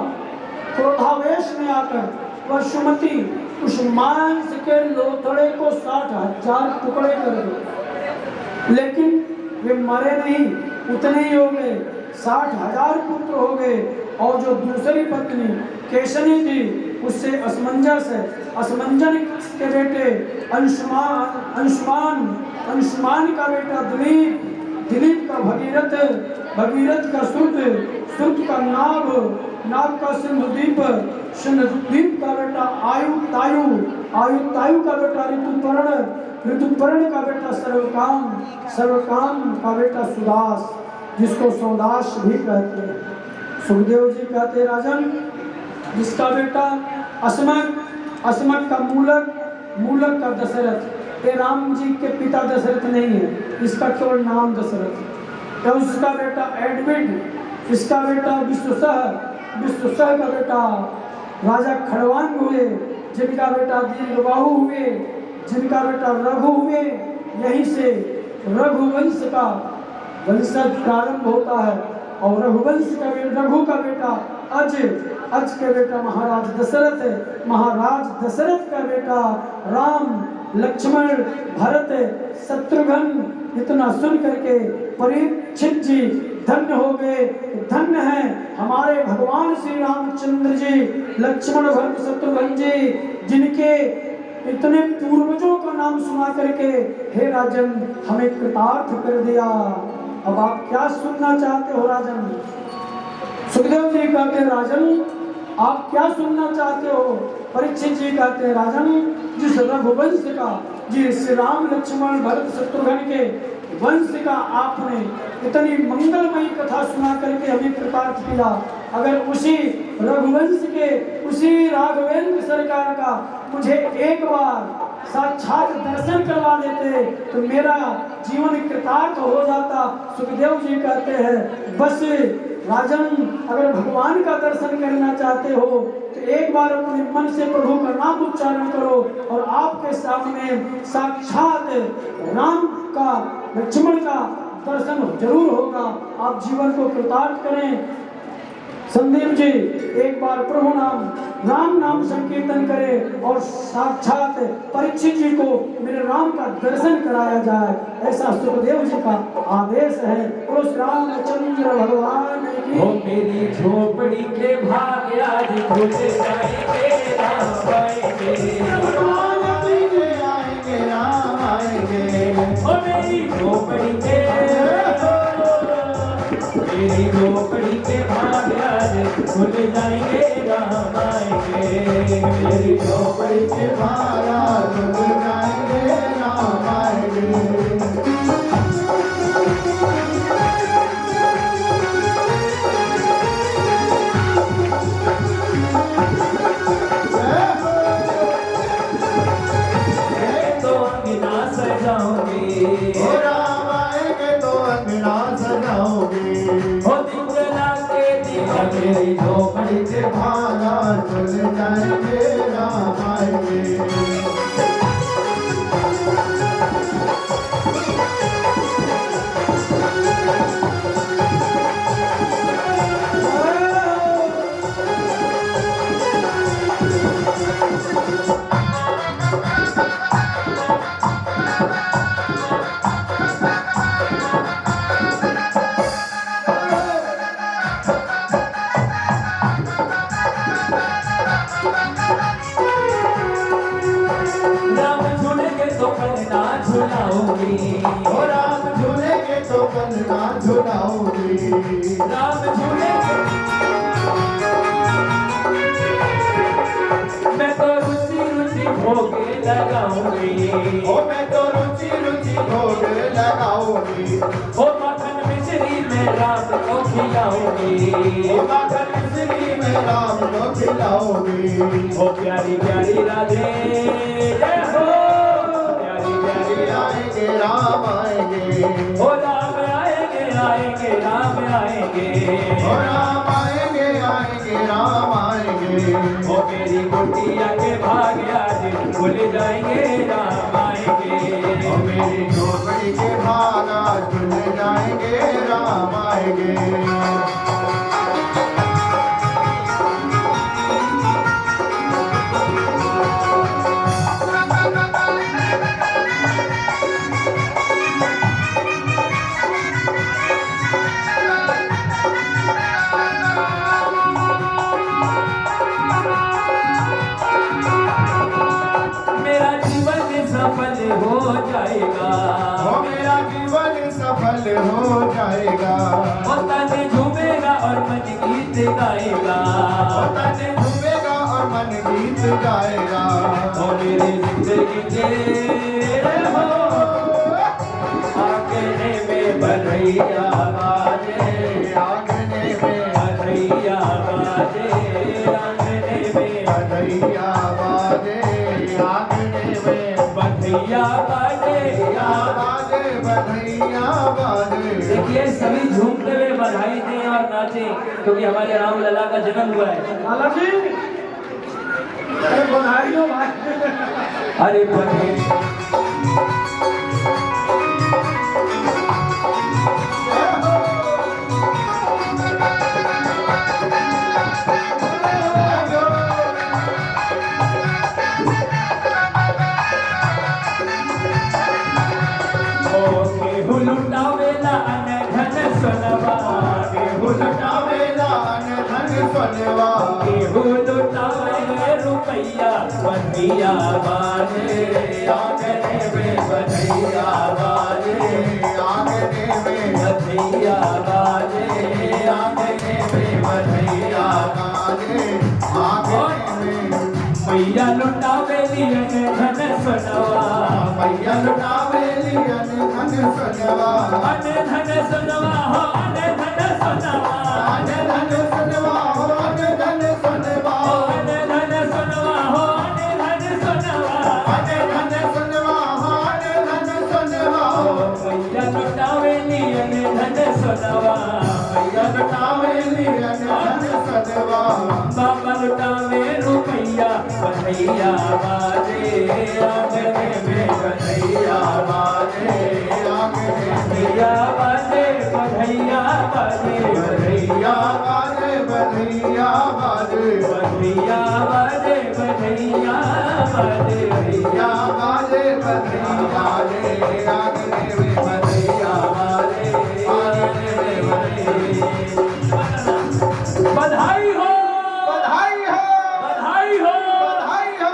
क्रोधावेश में आकर वह सुमति उस मांस के लोथड़े को 60,000 टुकड़े कर दिए। लेकिन वे मरे नहीं, उतने ही हो गए, 60,000 पुत्र हो गए। और जो दूसरी पत्नी केसरी थी, उससे असमंजन के बेटे अंशुमान का बेटा दिलीप, दिलीप का भगीरथ, भगीरथ का श्रुत का नाग का सिंधुदीप, सिंधुदीप का बेटा आयु का बेटा ऋतुपर्ण का बेटा सर्वकाम का बेटा सुदास, जिसको सौदास भी कहते हैं। सुखदेव जी कहते हैं राजन, जिसका बेटा असमक का मूलक का दशरथ। ये राम जी के पिता दशरथ नहीं है, इसका केवल नाम दशरथ है। तो उसका बेटा एडविड, इसका बेटा विश्वसह का बेटा राजा खड़वांग हुए, जिनका बेटा दीर्घबाहु हुए, जिनका बेटा रघु हुए। यहीं से रघुवंश का वंशज प्रारंभ होता है। और रघुवंश का रघु का बेटा अज के बेटा महाराज दशरथ का बेटा राम, लक्ष्मण, भरत, शत्रुघ्न। इतना सुन करके परीक्षित जी धन्य हो गए। धन्य है हमारे भगवान श्री रामचंद्र जी, लक्ष्मण, भरत, शत्रुघ्न जी, जिनके इतने पूर्वजों का नाम सुना करके हे राजन हमें कृतार्थ कर दिया। अब आप क्या सुनना चाहते हो राजन? सुखदेव जी कहते हैं राजन आप क्या सुनना चाहते हो? परीक्षित जी कहते हैं राजन जिस रघुवंश का, जिस राम, लक्ष्मण, भरत, शत्रुघ्न के वंश का आपने इतनी मंगलमयी कथा सुना करके हमें कृतार्थ किया, अगर उसी रघुवंश के, उसी राघवेंद्र सरकार का मुझे एक बार साक्षात दर्शन करवा देते तो मेरा जीवन कृतार्थ हो जाता। सुखदेव जी कहते हैं बस राजन अगर भगवान का दर्शन करना चाहते हो तो एक बार अपने मन से प्रभु का नाम उच्चारण करो और आपके सामने साक्षात राम का, लक्ष्मण का दर्शन जरूर होगा। आप जीवन को कृतार्थ करें। संदीप जी एक बार प्रभु नाम, राम नाम संकीर्तन करें और साक्षात परीक्षित जी को मेरे राम का दर्शन कराया जाए, ऐसा सुखदेव जी का आदेश है। उस रामचंद्र भगवान की हो मेरी झोपड़ी के भाग्य आज खुल जाएंगे, राम आएंगे, राम आएंगे। हो मेरी झोपड़ी के, मेरी झोपड़ी के भाग्य आज खुल जाएंगे, राम आएंगे, मेरी झोपड़ी के भाग्य खुल जाएंगे, राम आएंगे। सजाओगे, राम आएंगे तो अंगना सजाओगे, हो दिन झुलाओगी, ओ राम झूलेंगे तो कंगना झुलाओगी। राम झूलेंगे। मैं तो रुचि रुचि भोगे लगाऊंगी, ओ मैं तो रुचि रुचि भोग लगाऊंगी। ओ माखन मिश्री में राम को खिलाऊंगी, ओ माखन मिश्री में राम को खिलाऊंगी। ओ प्यारी प्यारी राधे जय हो, प्यारी प्यारी आएंगे राम आएंगे, ओ राम आएंगे आएंगे राम आएंगे, ओ राम आएंगे आएंगे राम आएंगे। ओ मेरी गुटिया के भाग आज भूल जाएंगे राम आएंगे, ओ मेरी झोपड़ी के भाग आज खुल जाएंगे राम आएंगे। मेरा जीवन सफल हो जाएगा, ओ मेरा जीवन सफल हो जाएगा। ओ तन झूमेगा और मन गीत गाएगा, ओ तन झूमेगा और मन गीत गाएगा। ओ मेरी जिंदगी के हो आंगने में बधैया बाजे, आंगने में बधैया बाजे, आंगने में बधैया बाजे, आंगने में बधैया बाजे। बाजे, बधैया बाजे। देखिए सभी झूमते हुए बधाई दें और नाचें क्योंकि हमारे राम लला का जन्म हुआ है। लाला जी अरे बधाई हो भाई। अरे बधाई लुटावेला धन सोनवा, केहू लुटावेला धन सोनवा, केहू लुटावे रुपैया बधिया बाजे, आंगने में बधिया बाजे, आंगने में बधिया बाजे, आंगने में बधिया बाजे, आंगने में मैया लुटावेली धन सोनवा, मैया लुटावेली धन सोनवा, धन सोनवा हो धन सोनवा, धन सोनवा हो धन सोनवा, धन सोनवा हो धन सोनवा, धन सोनवा हो धन सोनवा। मैया लुटावेली धन सोनवा, मैया लुटावेली धन सोनवा, बाबा लुटावे रुपैया बधैया बाजे, आंगने में बधैया बाजे, बधैया बाजे, बधैया बाजे, बधैया बाजे, बधैया बाजे, बधैया बाजे, बधैया बाजे, बधैया बाजे, बधैया बाजे, आंगने में बधैया बाजे, आंगने में बधैया। बधाई हो, बधाई हो, बधाई हो, बधाई हो।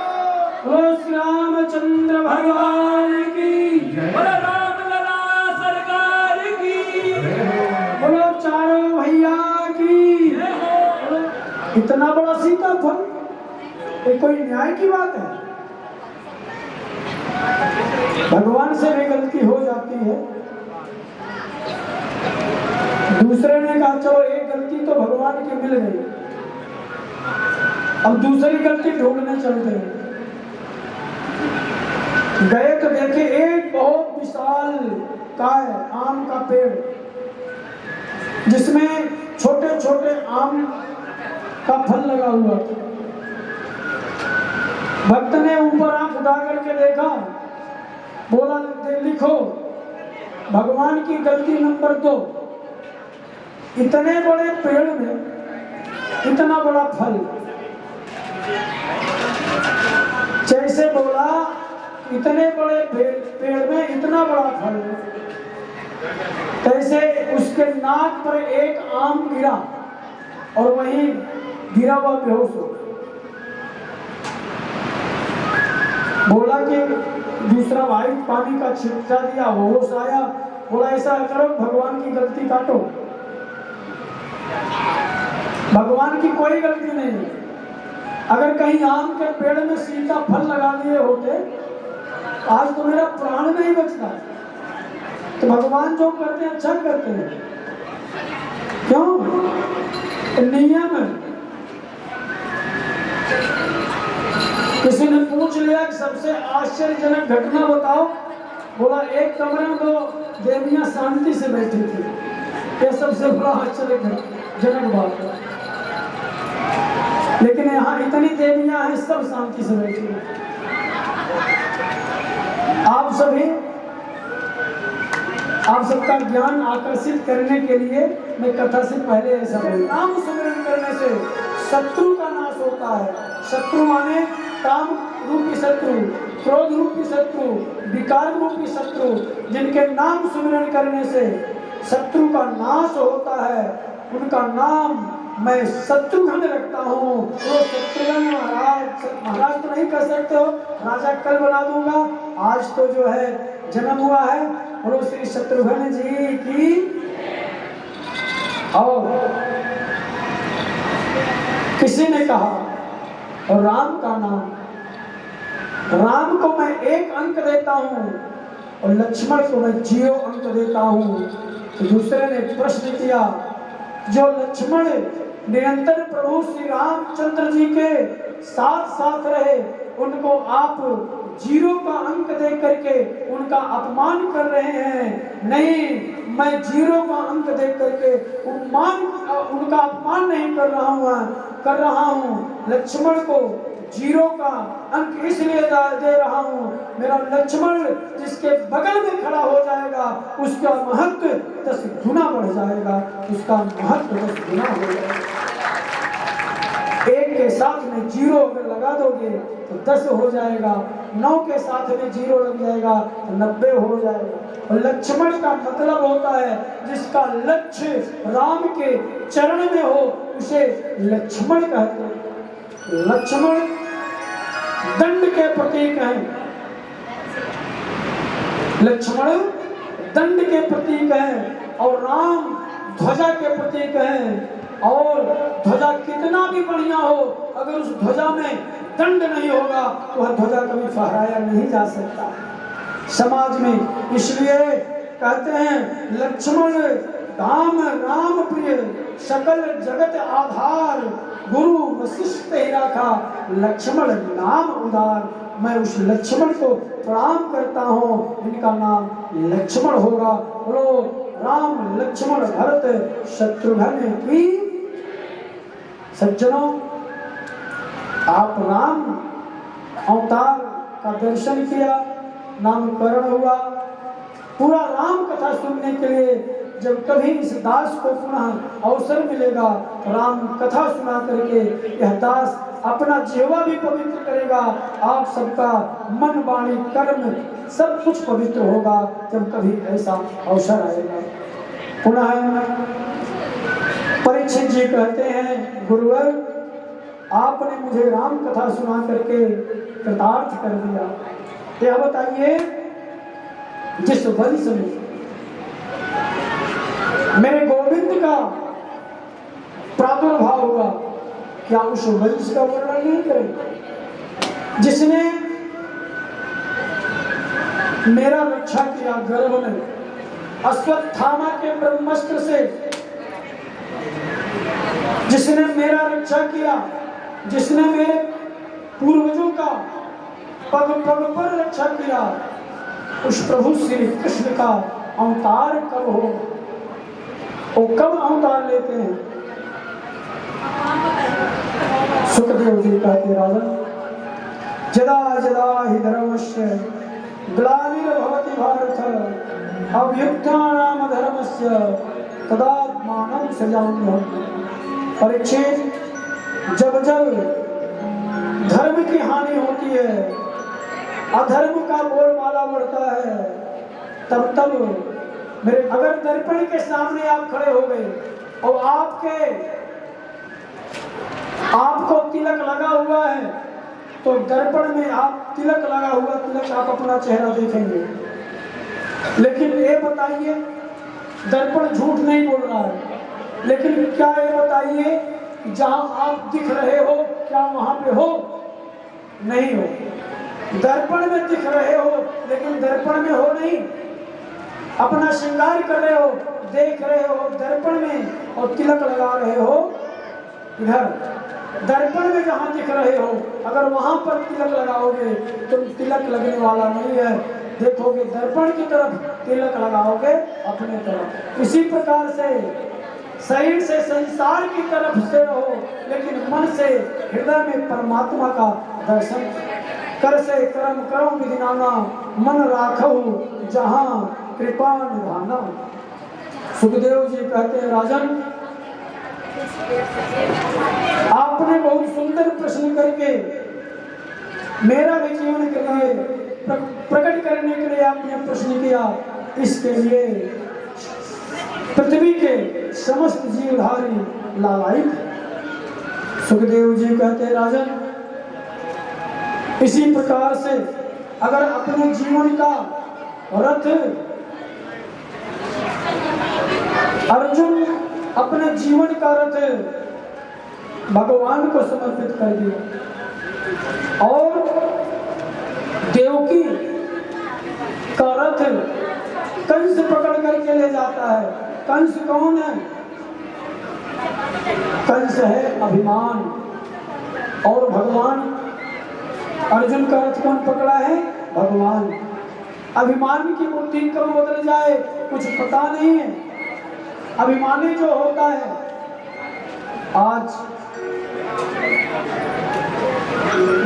बोलो श्री रामचंद्र भगवान की, बोलो राम लला सरकार की, बोलो चारों भैया की। इतना बड़ा सीताफल, ये कोई न्याय की बात है? भगवान से भी गलती हो जाती है। दूसरे ने कहा चलो एक गलती तो भगवान की मिल गई, अब दूसरी गलती ढूंढने चलते हैं। गए तो देखे एक बहुत विशाल काय आम का पेड़, जिसमें छोटे छोटे आम का फल लगा हुआ था। भक्त ने ऊपर आंख उठा करके देखा, बोला लिखो भगवान की गलती नंबर 2, इतने बड़े पेड़ में इतना बड़ा फल। जैसे बोला इतने बड़े पेड़ में इतना बड़ा फल, तैसे उसके नाक पर एक आम गिरा और वहीं गिरा हुआ बेहोश हो गया। बोला कि दूसरा भाई पानी का छिटका दिया, होश आया, बोला ऐसा करो भगवान की गलती काटो। भगवान की कोई गलती नहीं है। अगर कहीं आम के पेड़ में सीता फल लगा दिए होते आज तो मेरा प्राण नहीं बचता। तो भगवान जो करते हैं अच्छा करते हैं, क्यों? नियम है। किसी ने पूछ लिया कि सबसे आश्चर्यजनक घटना बताओ, बोला एक कमरे में 2 देवियां शांति से बैठी थी। ये सबसे बड़ा आश्चर्यजनक बात है। लेकिन यहाँ इतनी देवियां हैं, सब शांति से बैठी हैं। आप सबका ज्ञान आकर्षित करने के लिए मैं कथा से पहले ऐसा बोलूं। नाम सुमिरन करने से शत्रु का नाश होता है। शत्रु माने काम रूपी शत्रु, क्रोध रूपी शत्रु, विकार रूपी शत्रु, जिनके नाम सुमिरन करने से शत्रु का नाश होता है, उनका नाम मैं शत्रुघ्न रखता हूँ। वो शत्रुघ्न महाराज तो नहीं कर सकते हो, राजा कल बना दूंगा। आज तो जो है जन्म हुआ है, और श्री शत्रुघ्न जी की। और किसी ने कहा, और राम का नाम, राम को मैं 1 अंक देता हूँ और लक्ष्मण को मैं 0 अंक देता हूँ। तो दूसरे ने प्रश्न किया, जो लक्ष्मण निरंतर प्रभु श्री रामचंद्र जी के साथ साथ रहे, उनको आप 0 का अंक दे करके उनका अपमान कर रहे हैं। नहीं, मैं 0 का अंक दे करके उनका अपमान नहीं कर रहा हूँ। लक्ष्मण को 0 का अंक इसलिए दे रहा हूँ, मेरा लक्ष्मण जिसके बगल में खड़ा हो जाएगा उसका महत्व 10 गुना बढ़ जाएगा, उसका महत्व 10 गुना हो जाएगा। 1 के साथ में 0 अगर लगा दोगे तो 10 हो जाएगा, 9 के साथ में 0 लग जाएगा तो 90 हो जाएगा। और लक्ष्मण का मतलब होता है जिसका लक्ष्य राम के चरण में हो, उसे लक्ष्मण कहते हैं। लक्ष्मण दंड के प्रतीक हैं। लक्ष्मण दंड के प्रतीक हैं और राम ध्वजा के प्रतीक हैं। और ध्वजा कितना भी बढ़िया हो, अगर उस ध्वजा में दंड नहीं होगा तो वह ध्वजा कभी फहराया नहीं जा सकता समाज में। इसलिए कहते हैं लक्ष्मण धाम राम प्रिय, सकल जगत आधार, गुरु वशिष्ठ ही राखा, लक्ष्मण नाम उदार। मैं उस लक्ष्मण को प्रणाम करता हूँ, इनका नाम लक्ष्मण होगा। बोलो राम लक्ष्मण भरत शत्रुघ्न की। सज्जनों, आप राम अवतार का दर्शन किया, नामकरण हुआ। पूरा राम कथा सुनने के लिए जब कभी इस दास को पुनः अवसर मिलेगा, राम कथा सुना करके यह दास अपना जीवा भी पवित्र करेगा। आप सबका मन वाणी कर्म सब कुछ पवित्र होगा जब कभी ऐसा अवसर आएगा। पुनः परीक्षित जी कहते हैं, गुरुवर आपने मुझे राम कथा सुना करके कृतार्थ कर दिया। यह बताइए, जिस वंश में मेरे गोविंद का प्रादुर्भाव हुआ, क्या उस वंश का वर्णन नहीं करें? जिसने मेरा रक्षा किया गर्भ में अश्वत्थामा के ब्रह्मास्त्र से, जिसने मेरा रक्षा किया, जिसने मेरे पूर्वजों का पग पग पर रक्षा किया, उस प्रभु श्री कृष्ण का अवतार कब हो? वो कब अवतार लेते हैं? सुखदेव जी कहते, राजन जदा जदा हि धर्मस्य ग्लानिर्भवति भारत अभ्युत्थानाम धर्मस्य तदात्मानं सृजाम्यहम्। परीक्षित, जब जब धर्म की हानि होती है, अधर्म का बोलबाला बढ़ता है, तब तब मेरे अगर दर्पण के सामने आप खड़े हो गए और आपको तिलक लगा हुआ है तो दर्पण में आप तिलक लगा हुआ तिलक आप अपना चेहरा देखेंगे, लेकिन ये बताइए दर्पण झूठ नहीं बोल रहा है, लेकिन क्या ये बताइए जहां आप दिख रहे हो क्या वहां पे हो? नहीं हो। दर्पण में दिख रहे हो लेकिन दर्पण में हो नहीं। अपना श्रृंगार कर रहे हो, देख रहे हो दर्पण में, और तिलक लगा रहे हो इधर। दर्पण में जहां दिख रहे हो अगर वहां पर तिलक लगाओगे तो तिलक लगने वाला नहीं है। देखोगे दर्पण की तरफ, तिलक लगाओगे अपने तरफ। इसी प्रकार से शरीर से संसार की तरफ से रहो, लेकिन मन से हृदय में परमात्मा का दर्शन कर से कर्म करो विधिनाना, मन राखो जहां कृपा निधाना। सुखदेव जी कहते हैं राजन, आपने बहुत सुंदर प्रश्न करके मेरा भी जीवन के लिए प्रकट करने के लिए आपने प्रश्न किया। इसके लिए पृथ्वी के समस्त जीवधारी लालायित। सुखदेव जी कहते हैं राजन, इसी प्रकार से अगर अपने जीवन का रथ अर्जुन अपने जीवन का रथ भगवान को समर्पित कर दिया और देवकी का रथ कंस पकड़ करके ले जाता है। कंस कौन है? कंस है अभिमान। और भगवान अर्जुन का रथ कौन पकड़ा है? भगवान। अभिमान की बुद्धि कब बदल जाए कुछ पता नहीं है। अभिमानी जो होता है, आज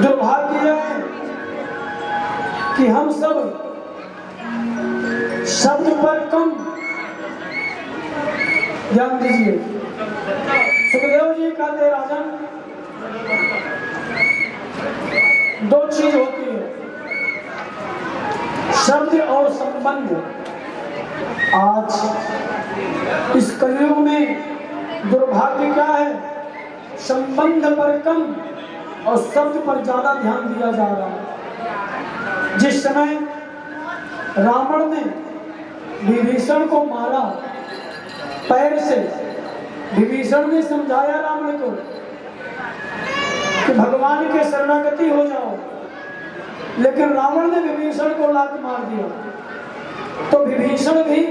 दुर्भाग्य है कि हम सब शब्द पर कम ध्यान दीजिए। सुखदेव जी कहते राजन, दो चीज होती है, शब्द और संबंध। आज इस कलयुग में दुर्भाग्य क्या है? संबंध पर कम और शब्द पर ज्यादा ध्यान दिया जा रहा है। जिस समय रावण ने विभीषण को मारा पैर से, विभीषण ने समझाया रावण को कि भगवान के शरणागति हो जाओ, लेकिन रावण ने विभीषण को लात मार दिया। तो विभीषण भी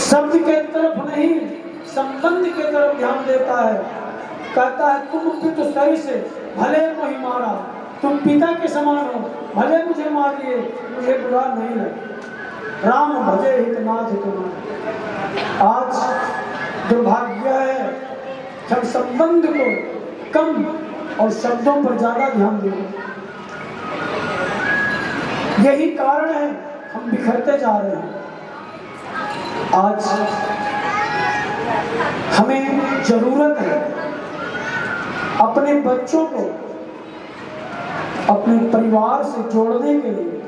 शब्द के तरफ नहीं संबंध के तरफ ध्यान देता है। कहता है तुम पितु सही से भले मुझे मारा, तुम पिता के समान हो, भले मुझे मार दिए, मुझे बुरा नहीं लगे। राम भजे हितनाथ तुम्हारे। आज दुर्भाग्य है कि हम संबंध को कम और शब्दों पर ज्यादा ध्यान देंगे। यही कारण है हम बिखरते जा रहे हैं। आज हमें जरूरत है अपने बच्चों को अपने परिवार से जोड़ने के लिए,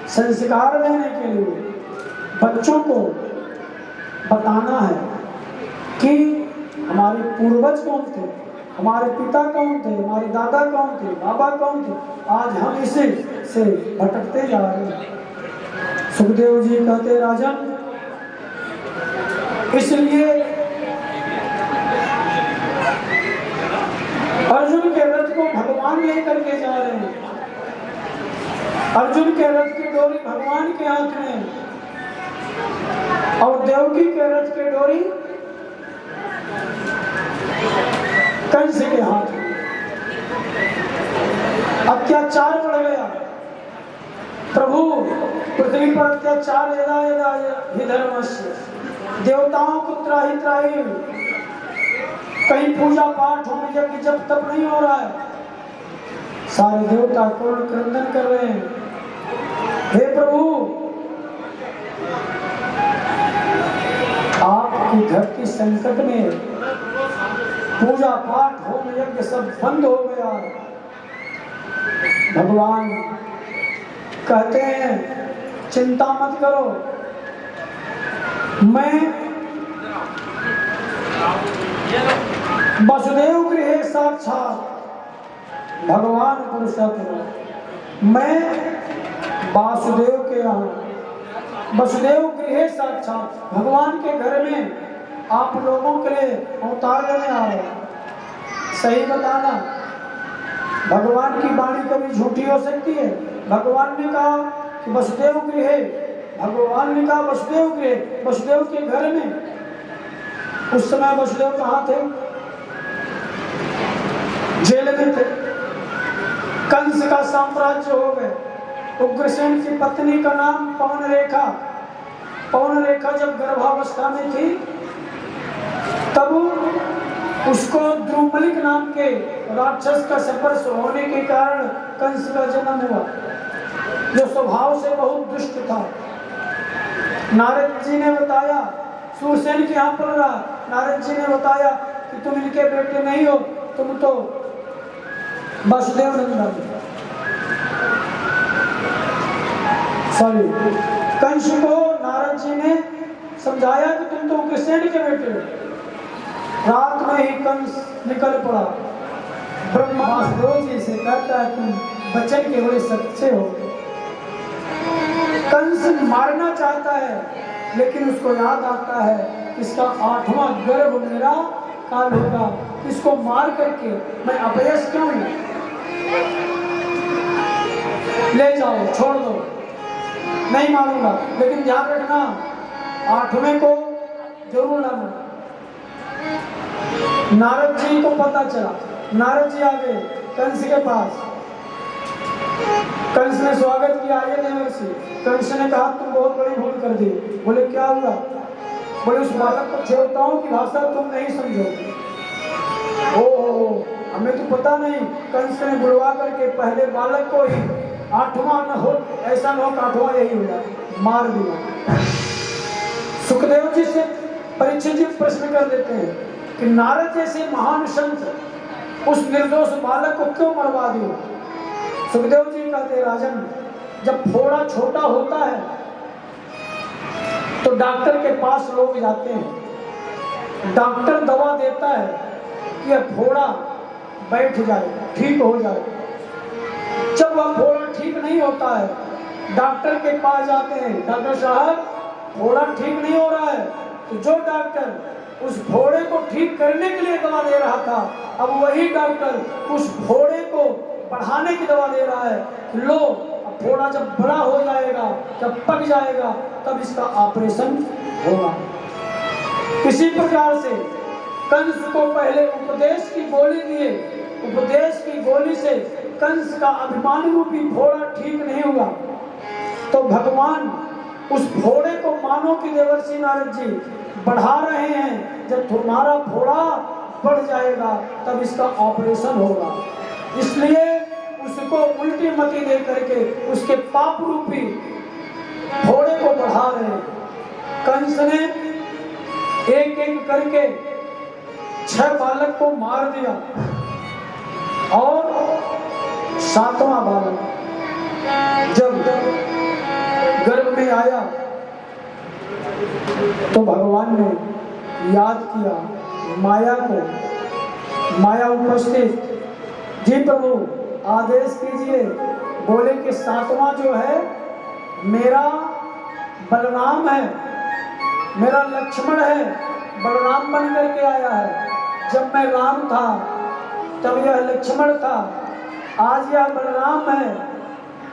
संस्कार देने के लिए बच्चों को बताना है कि हमारे पूर्वज कौन थे, हमारे पिता कौन थे, हमारे दादा कौन थे, बाबा कौन थे। आज हम इसे से भटकते जा रहे हैं। सुखदेव जी कहते राजन, इसलिए अर्जुन के रथ को भगवान लेकर के जा रहे हैं। अर्जुन के रथ की डोरी भगवान के हाथ में और देवकी के रथ की डोरी कंस के हाथ में। अत्याचार बढ़ गया प्रभु, पृथ्वी पर अत्याचार यदा यदा हि धर्मस्य देवताओं को त्राही त्राही। कहीं पूजा पाठ होने जब जब तब नहीं हो रहा है, सारे देवता करुण क्रंदन कर रहे हैं। हे प्रभु, आपकी धरती संकट में, पूजा पाठ होम यज्ञ सब बंद हो गया। भगवान कहते हैं चिंता मत करो, मैं वसुदेव गृहे साक्षात भगवान पुरुषोत्तम मैं वासुदेव के यहाँ वसुदेव गृह साक्षात भगवान के घर में आप लोगों के लिए अवतार लेने आ रहे हैं। सही बताना, भगवान की वाणी कभी झूठी हो सकती है। भगवान ने कहा कि वसुदेव गृह, भगवान ने कहा वसुदेव गृह, वसुदेव के घर में। उस समय वसुदेव कहाँ थे? जेल में थे। कंस का साम्राज्य हो गए। उग्रसेन की पत्नी का नाम पवन रेखा। पवन रेखा जब गर्भावस्था में थी तब उसको द्रुमलिक नाम के राक्षस का स्पर्श होने के कारण कंस का जन्म हुआ, जो स्वभाव से बहुत दुष्ट था। नारद जी ने बताया, सूरसेन के यहाँ पड़ रहा, नारद जी ने बताया कि तुम इनके बेटे नहीं हो, तुम तो वसुदेव नंदन। सॉरी, कंस को नारद जी ने समझाया कि तुम तो उग्रसेन के बेटे हो। रात में ही कंस निकल पड़ा। ब्रह्मा वासुदेव जी से कहता है तुम बचन के बड़े सच्चे हो। कंस मारना चाहता है लेकिन उसको याद आता है इसका 8वां गर्भ मेरा काल होगा, इसको मार करके मैं अपयश क्यों लूं? ले जाओ, छोड़ दो, नहीं मारूंगा, लेकिन ध्यान रखना 8वें को जरूर लाना। नारद जी को पता चला, नारद जी आ गए कंस के पास। कंस ने स्वागत किया, आइए देवर्षि। कंस ने कहा तुम बहुत बड़ी भूल कर दी। बोले क्या हुआ? बोले उस बालक को देवताओं की भाषा तुम नहीं समझोगे। ओ हमें तो पता नहीं। कंस ने बुलवा करके पहले बालक को ही 8वां न हो, ऐसा न हो 8वां यही हो जाए, मार दिया। सुखदेव जी से परीक्षित जी प्रश्न कर देते हैं कि नारद जैसे महान संत उस निर्दोष बालक को क्यों मरवा दिया? सुखदेव जी कहते राजन, जब फोड़ा छोटा होता है तो डॉक्टर के पास लोग जाते हैं। डॉक्टर दवा देता है कि यह फोड़ा बैठ जाए, ठीक हो जाए। जब वह फोड़ा ठीक नहीं होता है, डॉक्टर के पास जाते हैं, डॉक्टर साहब फोड़ा ठीक नहीं हो रहा है। तो जो डॉक्टर उस फोड़े को ठीक करने के लिए दवा दे रहा था, अब वही डॉक्टर उस फोड़े को बढ़ाने की दवा दे रहा है। लो, अब फोड़ा जब बड़ा हो जाएगा, जब पक जाएगा, तब इसका ऑपरेशन होगा। इसी प्रकार से कंस को पहले उपदेश की गोली दिए। उपदेश की गोली से कंस का अभिमान रूपी फोड़ा ठीक नहीं हुआ, तो भगवान उस फोड़े को मानो कि देवर्षि नारद जी बढ़ा रहे हैं। जब तुम्हारा फोड़ा बढ़ जाएगा तब इसका ऑपरेशन होगा। इसलिए उसको उल्टी मति दे करके उसके पाप रूपी फोड़े को बढ़ा रहे हैं। कंस ने एक एक करके 6 बालक को मार दिया और 7वां बालक जब गर्भ में आया तो भगवान ने याद किया माया को। माया उपस्थित, जी प्रभु आदेश कीजिए। बोले कि 7वां जो है मेरा बलराम है, मेरा लक्ष्मण है, बलराम बन करके आया है। जब मैं राम था तब यह लक्ष्मण था, आज यह बलराम है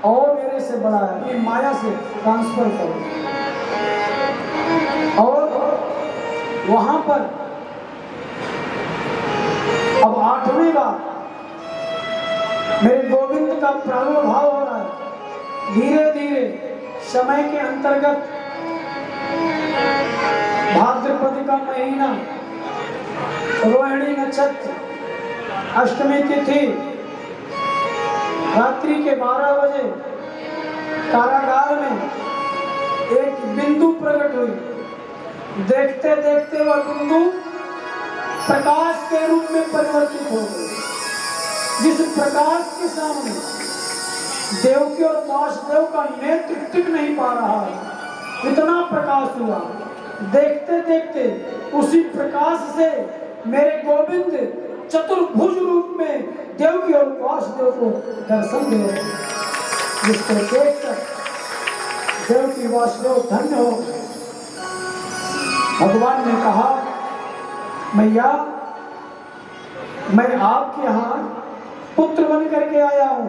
और मेरे से बड़ा है। ये माया से ट्रांसफर करो। और वहां पर अब 8वीं बार मेरे गोविंद का प्रादुर्भाव हो रहा है। धीरे धीरे समय के अंतर्गत भाद्रपद का महीना, रोहिणी नक्षत्र, अष्टमी तिथि, रात्रि के 12 बजे कारागार में एक बिंदु प्रकट हुई। देखते देखते वह बिंदु प्रकाश के रूप में परिवर्तित हो गई। जिस प्रकाश के सामने देवकी और वासुदेव का नेत्र टिक नहीं पा रहा है, इतना प्रकाश हुआ। देखते देखते उसी प्रकाश से मेरे गोविंद चतुर्भुज रूप में देवकी और वासुदेव को दर्शन दे रहे हैं, जिसको देखकर देवकी वासुदेव धन्य हो। भगवान ने कहा, मैया मैं आपके यहाँ पुत्र बन करके आया हूं।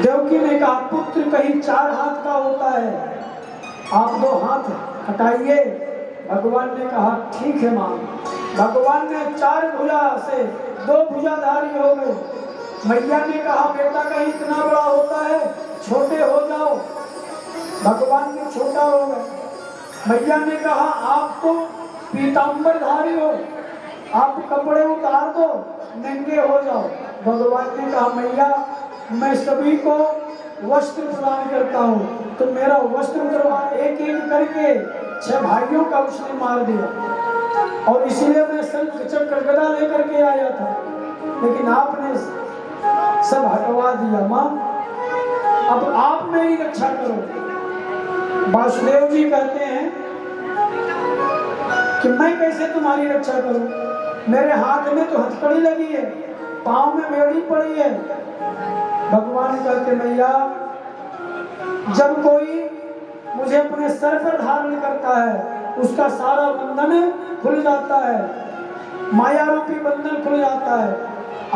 देवकी ने कहा, पुत्र कहीं 4 हाथ का होता है, आप 2 हाथ हटाइए। भगवान ने कहा, ठीक है मां। भगवान ने 4 भुजा से 2 भुजाधारी हो गए। मैया ने कहा, बेटा कहीं इतना बड़ा होता है, छोटे हो जाओ। भगवान ने छोटा हो गए। मैया ने कहा, आप तो पीतांबरधारी हो, आप कपड़े उतार दो, नंगे हो जाओ। भगवान ने कहा, मैया मैं सभी को वस्त्र प्रदान करता हूँ, तो मेरा वस्त्र उतरवा। एक एक करके 6 भाइयों का उसने मार दिया, और इसलिए मैं शंख चक्र गदा लेकर के आया था, लेकिन आपने सब हटवा दिया। माँ अब आप मेरी रक्षा करो। वासुदेव जी कहते हैं कि मैं कैसे तुम्हारी रक्षा करूं, मेरे हाथ में तो हथकड़ी लगी है, पांव में मेड़ी पड़ी है। भगवान कहते, मैया जब कोई मुझे अपने सर पर धारण करता है, उसका सारा बंधन खुल जाता है, माया रूपी बंधन खुल जाता है।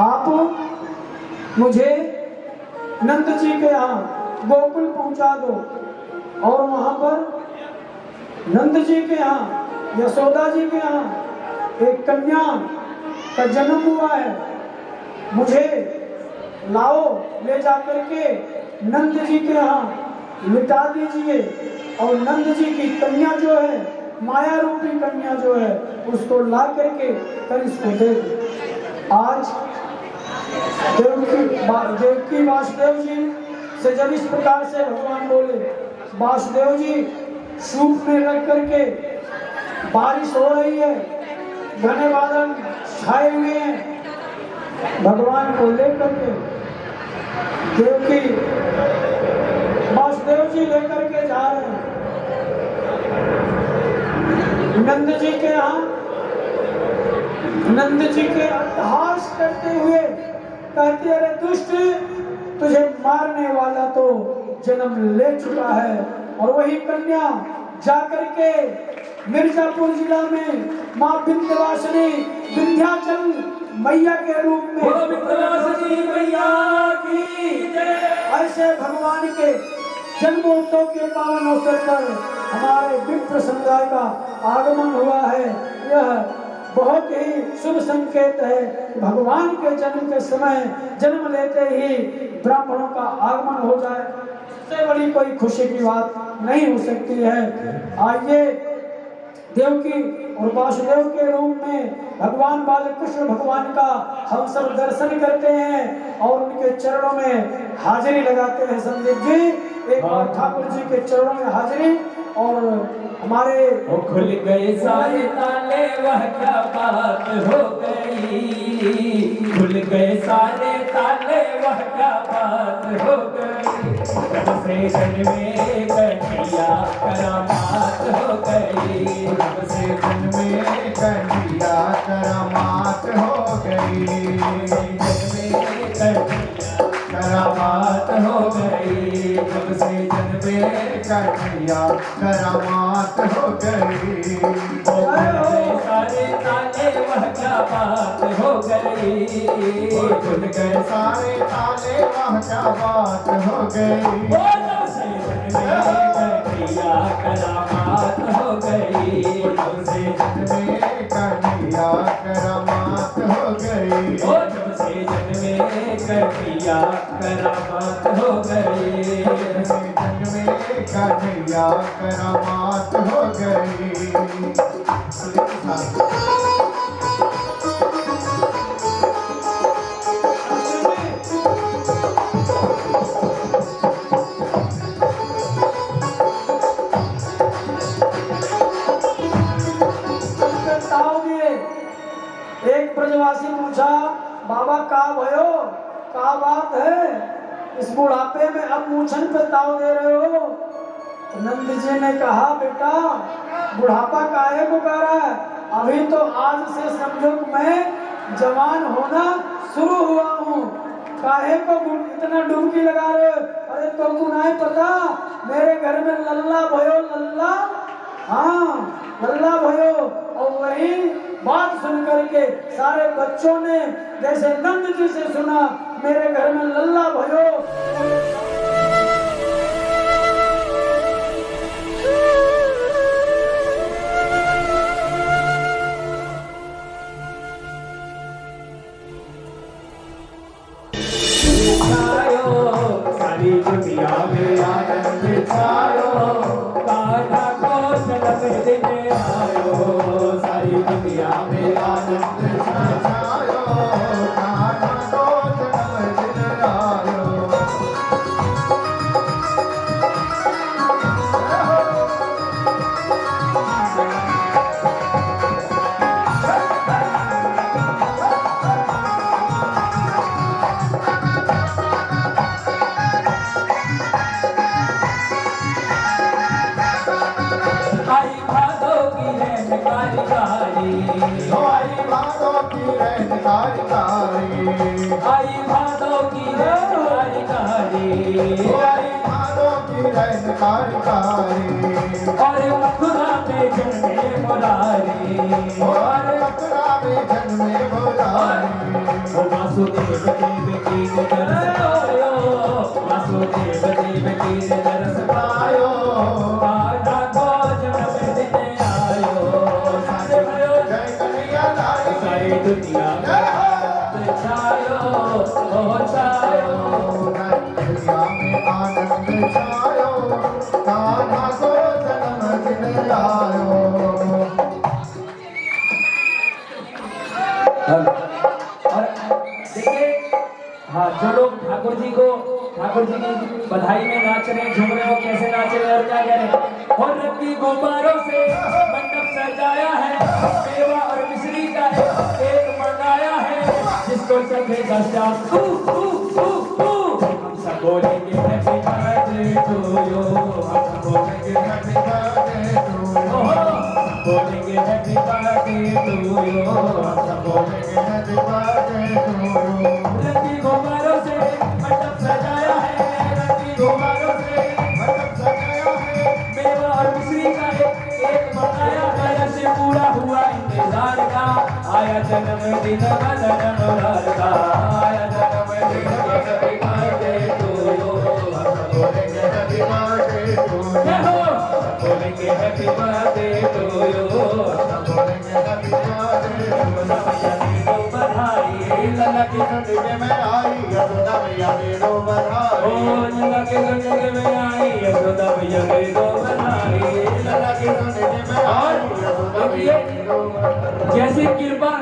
आप मुझे नंद जी के यहाँ गोकुल पहुंचा दो, और वहां पर नंद जी के यहाँ, यशोदा जी के यहाँ एक कन्या का जन्म हुआ है, मुझे लाओ, ले जाकर के नंद जी के यहाँ लिटा दीजिए, और नंद जी की कन्या जो है, माया रूपी कन्या जो है, उसको ला करके कर इसको दे दो। आज देवकी वासुदेव जी से जब इस प्रकार से भगवान बोले, वासुदेव जी सूप में रख करके बारिश हो रही है, घने बादल छाए हुए हैं, भगवान को लेकर के देवकी वासुदेव जी लेकर के जा रहे हैं नंद जी के यहाँ। नंद जी के अट्टहास करते हुए कहते, अरे दुष्ट, तुझे मारने वाला तो जन्म ले चुका है। और वही कन्या जाकर के मिर्जापुर जिला में माँ विंध्यवासिनी विंध्याचल मैया के रूप में विंध्यवासिनी मैया की जय। ऐसे भगवान के जन्मोत्सव के पावन अवसर पर हमारे विप्र समुदाय का आगमन हुआ है। यह बहुत ही शुभ संकेत है। भगवान के जन्म के समय, जन्म लेते ही ब्राह्मणों का आगमन हो जाए, इससे बड़ी कोई खुशी की बात नहीं हो सकती है। आइए देवकी और वासुदेव के रूप में भगवान बालकृष्ण भगवान का हम सब दर्शन करते हैं और उनके चरणों में हाजिरी लगाते हैं। संदीप जी, एक बार ठाकुर जी के चरणों में हाजिरी। और हमारे वो खुल गए सारे ताले, वह क्या बात हो गई। खुल गए सारे ताले, वह क्या बात हो गई। जब से जन्मे कन्हैया करामात हो गई। जब से जन्मे कन्हैया करामात हो गई। जन्मे कन्हैया करामात हो गई। जब से जन्मे कन्हैया करामात हो गई। सारे ताले, वह क्या बात हो गई। खुल गए सारे ताले, वह क्या बात हो गई। जब से जन्मे कन्हैया करामात हो गई। जब से जन्मे कन्हैया करामात हो गई। जब से जन्मे कन्हैया करामात हो गई। जब से जन्मे कन्हैया करामात हो गई। एक ब्रजवासी पूछा, बाबा का भयो, का बात है, इस बुढ़ापे में अब मूछन पे ताव दे रहे हो। नंद जी ने कहा, बेटा बुढ़ापा काहे को कह रहा है, अभी तो आज से समझो मैं जवान होना शुरू हुआ हूँ, काहे को इतना डुबकी लगा रहे हो? अरे तुमको नहीं पता मेरे घर में लल्ला भयो, लल्ला, हाँ लल्ला भयो। और वही बात सुन करके सारे बच्चों ने जैसे नंद जी से सुना मेरे घर में लल्ला भयो। सारी दुनिया में आनंद छायो, कान्हा को जन्म देने आयो। सारी दुनिया में आनंद छायो, कान्हा को जन्म देने आयो। आई भादो की रहन कारी कारी, आई भादो की रहन कारी कारी, आई भादो की रहन कारी कारी, आई भादो की रहन कारी कारी। और मथुरा में जन्मे मुरारी, और मथुरा में जन्मे मुरारी। ओ वासुदेव देव की दरस पायो, वासुदेव देव की दरस पायो। कान्हा को जन्म देने आयो, जय कन्हैया लाल की। सारी दुनिया में आनंद छायो, ओ छायो। दुनिया में आनंद छायो, कान्हा को जन्म दिन आयो। और देखिए, हाँ जो लोग ठाकुर जी की बधाई में नाच रहे, झूम रहे हो, कैसे नाच रहे और क्या कह रहे हैं? और रत्ती गुब्बारों से मंडप सजाया है, मेवा और मिश्री का एक मंगाया है, जिसको चखे दस हम सब बोलेंगे हैप्पी बर्थडे टू यू, हम सब बोलेंगे हैप्पी बर्थडे टू यू, बोलेंगे हैप्पी बर्थडे टू यू, हम सब बोलेंगे हैप्पी बर्थडे टू यू। रत्ती गुब्बारों से मंडप सजाया है, रत्ती गुब्बारों से मंडप सजाया है, मेवा और मिश्री का एक मंगाया है, से पूरा हुआ इंतजार का, आया जन्मदिन मदन मुरार का, आया जन्मदिन हैप्पी बर्थडे टू यू, हम सब बोलेंगे हैप्पी बर्थडे टू यू, बोलेंगे हैप्पी बर्थडे टू यू, सब बोलेंगे हैप्पी बर्थडे टू यू। बधाई लला की जिंदगी में आई यशोदा मैया दे दो बधाई। ओ लला की जिंदगी में आई यशोदा मैया दे दो बधाई, लला की जिंदगी में आई यशोदा मैया दे दो बधाई। जैसे कृपा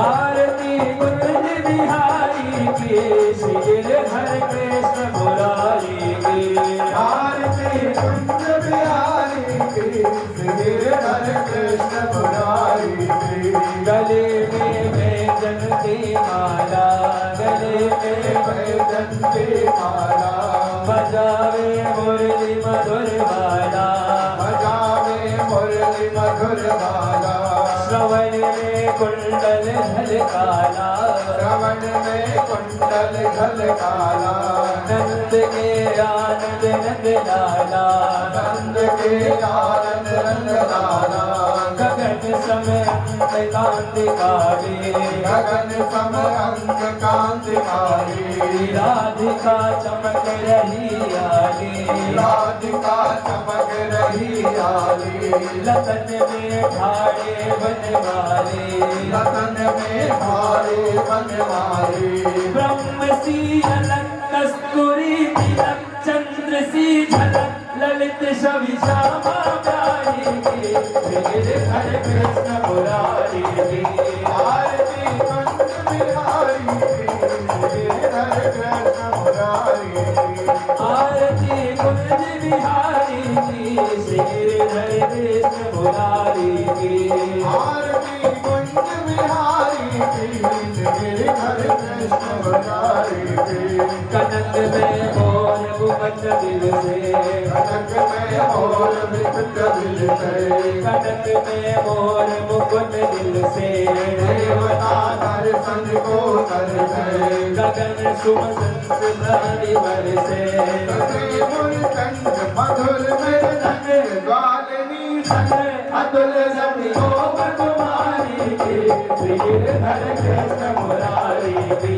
आरती कुंज बिहारी की, श्री हरे कृष्ण मुरारी की, आरती कुंज बिहारी की, श्री हरे कृष्ण मुरारी की। गले में व्यंजन की माला, गले में व्यंजन की माला, बजावे मुरली मधुर वाला, बजावे मुरली मधुर वाला। श्रवण में कुंडल झलकाला, श्रवण में कुंडल झलकाला। नंद के आनंद नंद लाला, नंद के आनंद नंद लाला। गगन समय कांतिकारी, गगन सम अंग कांतिकारी। राधिका चमक रही आली, राधिका चमक रही आली। लतन में ढाड़े बनवाले, लतन में भारे बनवारी। ब्रह्म सी अलग कस्तूरी तिलक, चंद्र सी झलक, ललित छवि श्यामा प्यारी की, श्री हरे कृष्ण मुरारी की। आरती कुंज बिहारी की, श्री हरे कृष्ण मुरारी की। आरती कुंज बिहारी की, श्री हरे कृष्ण मुरारी की। आरती कुंज बिहारी की, श्री हरे कृष्ण मुरारी की। कनक में मोर मुकुट दिल से, कनक में मोर मुकुट दिल से, कनक में मोर मुकुट दिल से, देवता दर्शन को तरसे, गगन शुभ संस्कृति बरसे, कंठ मधुर मृदंग ग्वालिनी संग अतुल सखियो कुमारी की, श्री गिरधर कृष्ण मुरारी की,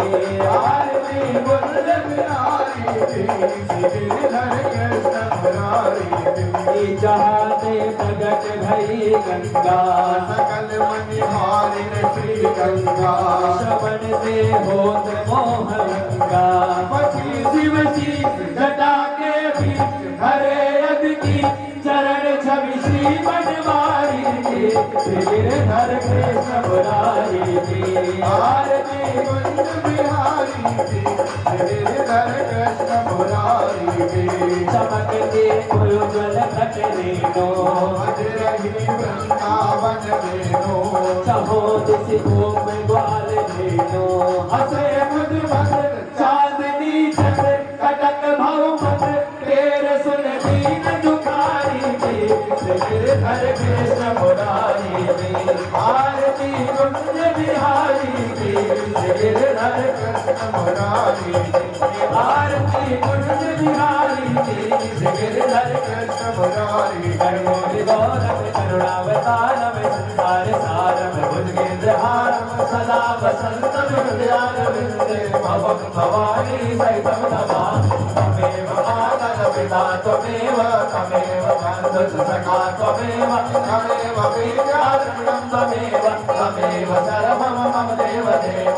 आरती बुल्ल बिहारी की, श्री गिरधर कृष्ण मुरारी की। जहाते प्रगट भई गंगा, सकल मनिहारिन श्री गंगा, श्रवण से होत मोह गंगा, पति शिव शीश जटा के बीच हरे अग की, चरण छवि श्री बनवारी की, श्री गिरधर कृष्ण मुरारी की, आरती बुल्ल बिहारी की, श्री गिरधर कृष्ण मुरारी की। चमकते उज्ज्वल घट रेणो, मज रही वृंदावन वेणु, चहो दिस गोप ग्वाल धेनो, हसे मुद मत चांदनी छत, कटक भव मत तेरे सुन दीन दुखारी की, श्री गिरधर कृष्ण मुरारी की, आरती कुंज बिहारी की, श्री गिरधर कृष्ण मुरारी की। आरती कुंज बिहारी की, श्री गिरधर कृष्ण मुरारी की। कर्मोनि गौरव करुणावतारम, संसार सारम भुजगेन्द्रहारम, सदा वसंतम हृदयारविंदे, भवं भवानी सहितं नमामि। त्वमेव माता पिता त्वमेव, त्वमेव बन्धुः सखा त्वमेव, त्वमेव बीजात्मकं त्वमेव, त्वमेव सर्वं मम देव देव।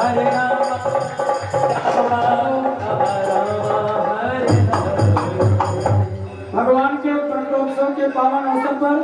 हरे राम राम राम हरे राम। भगवान के प्रकटोत्सव के पावन अवसर पर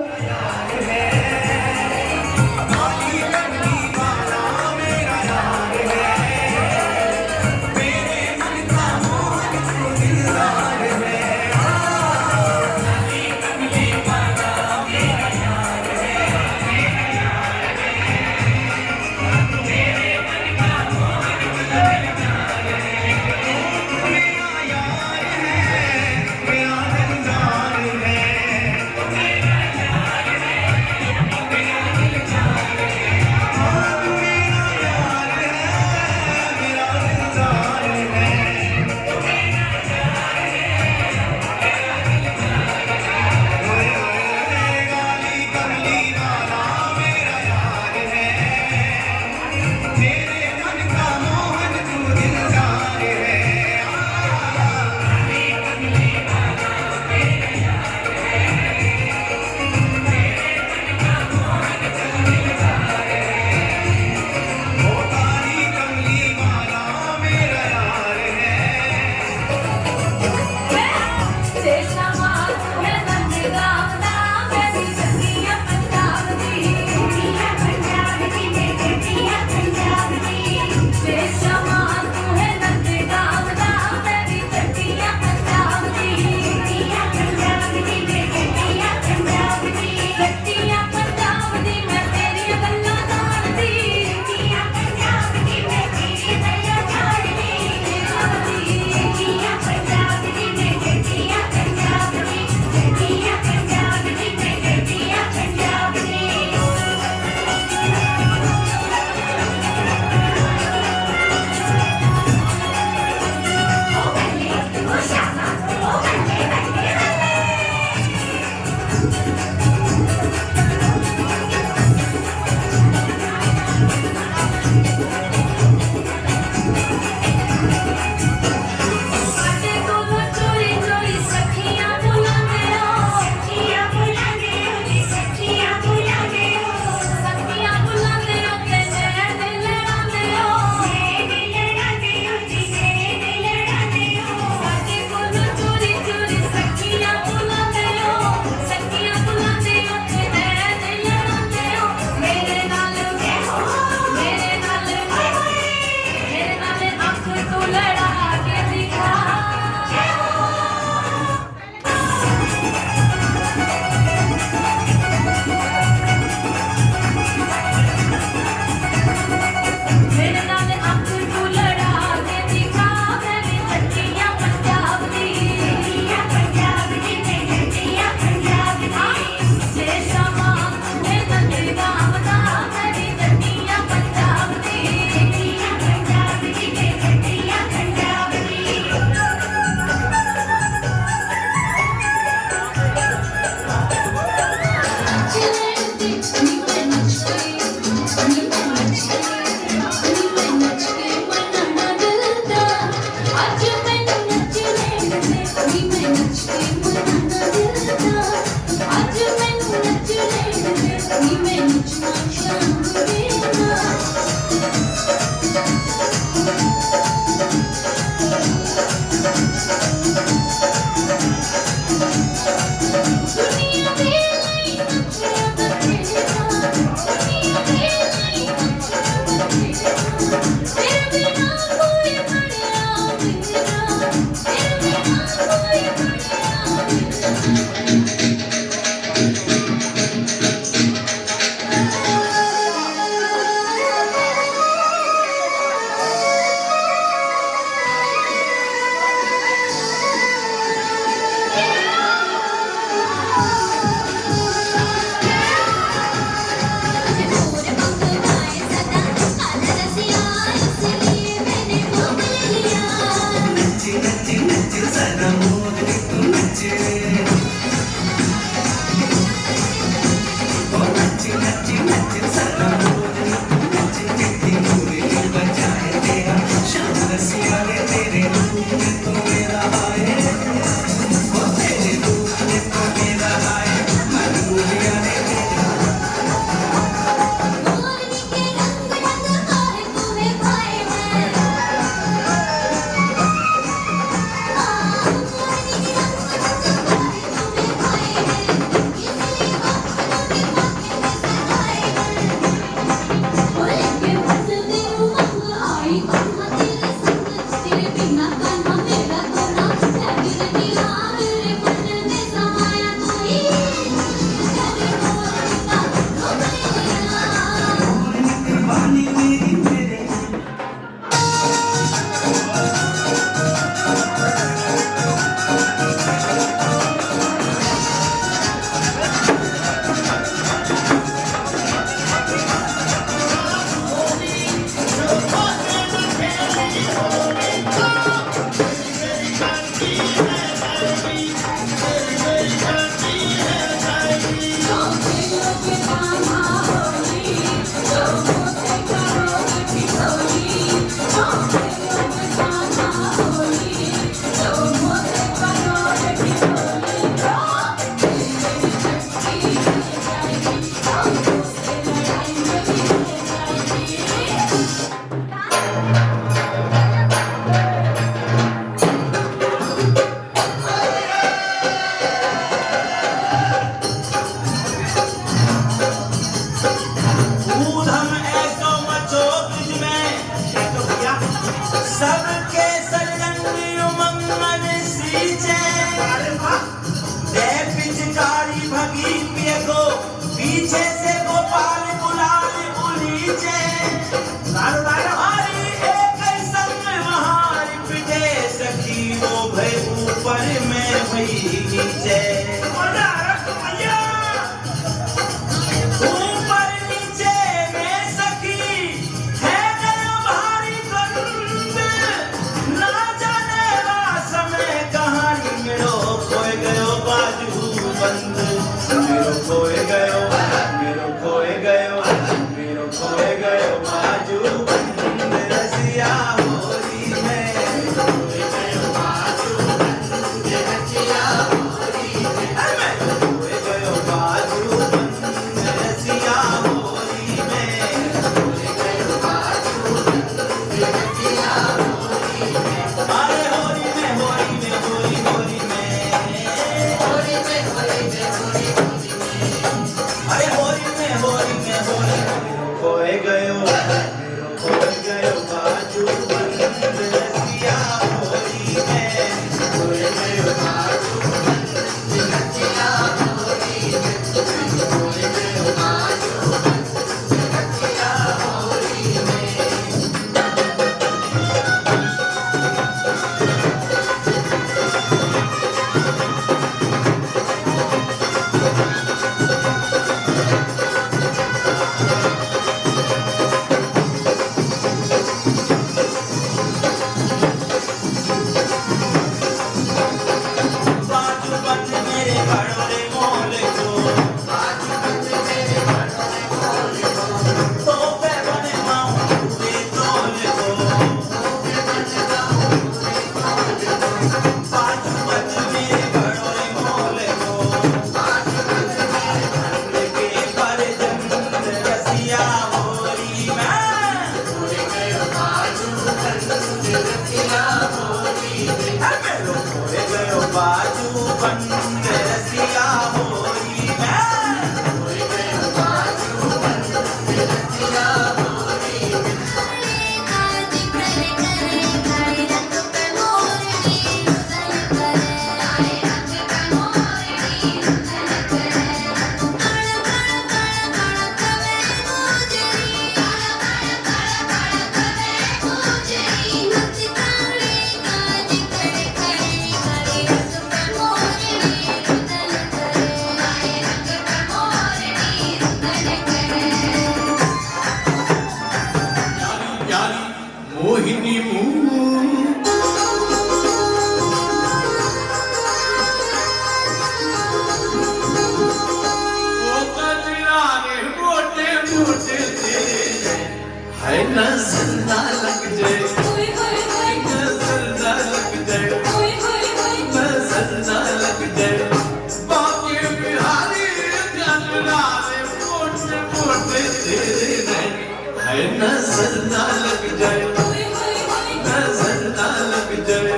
लग जाए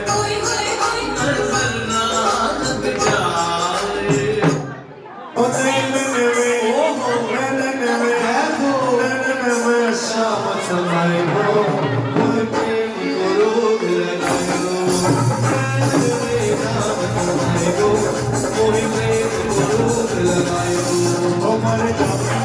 नजर ना लग जाए ओ नैनन में शाम समाए हो प्रेम को रोग लगाए हो नैनन में शाम समाए हो मोहि प्रेम को रोग लगाए हो ओ मर जाए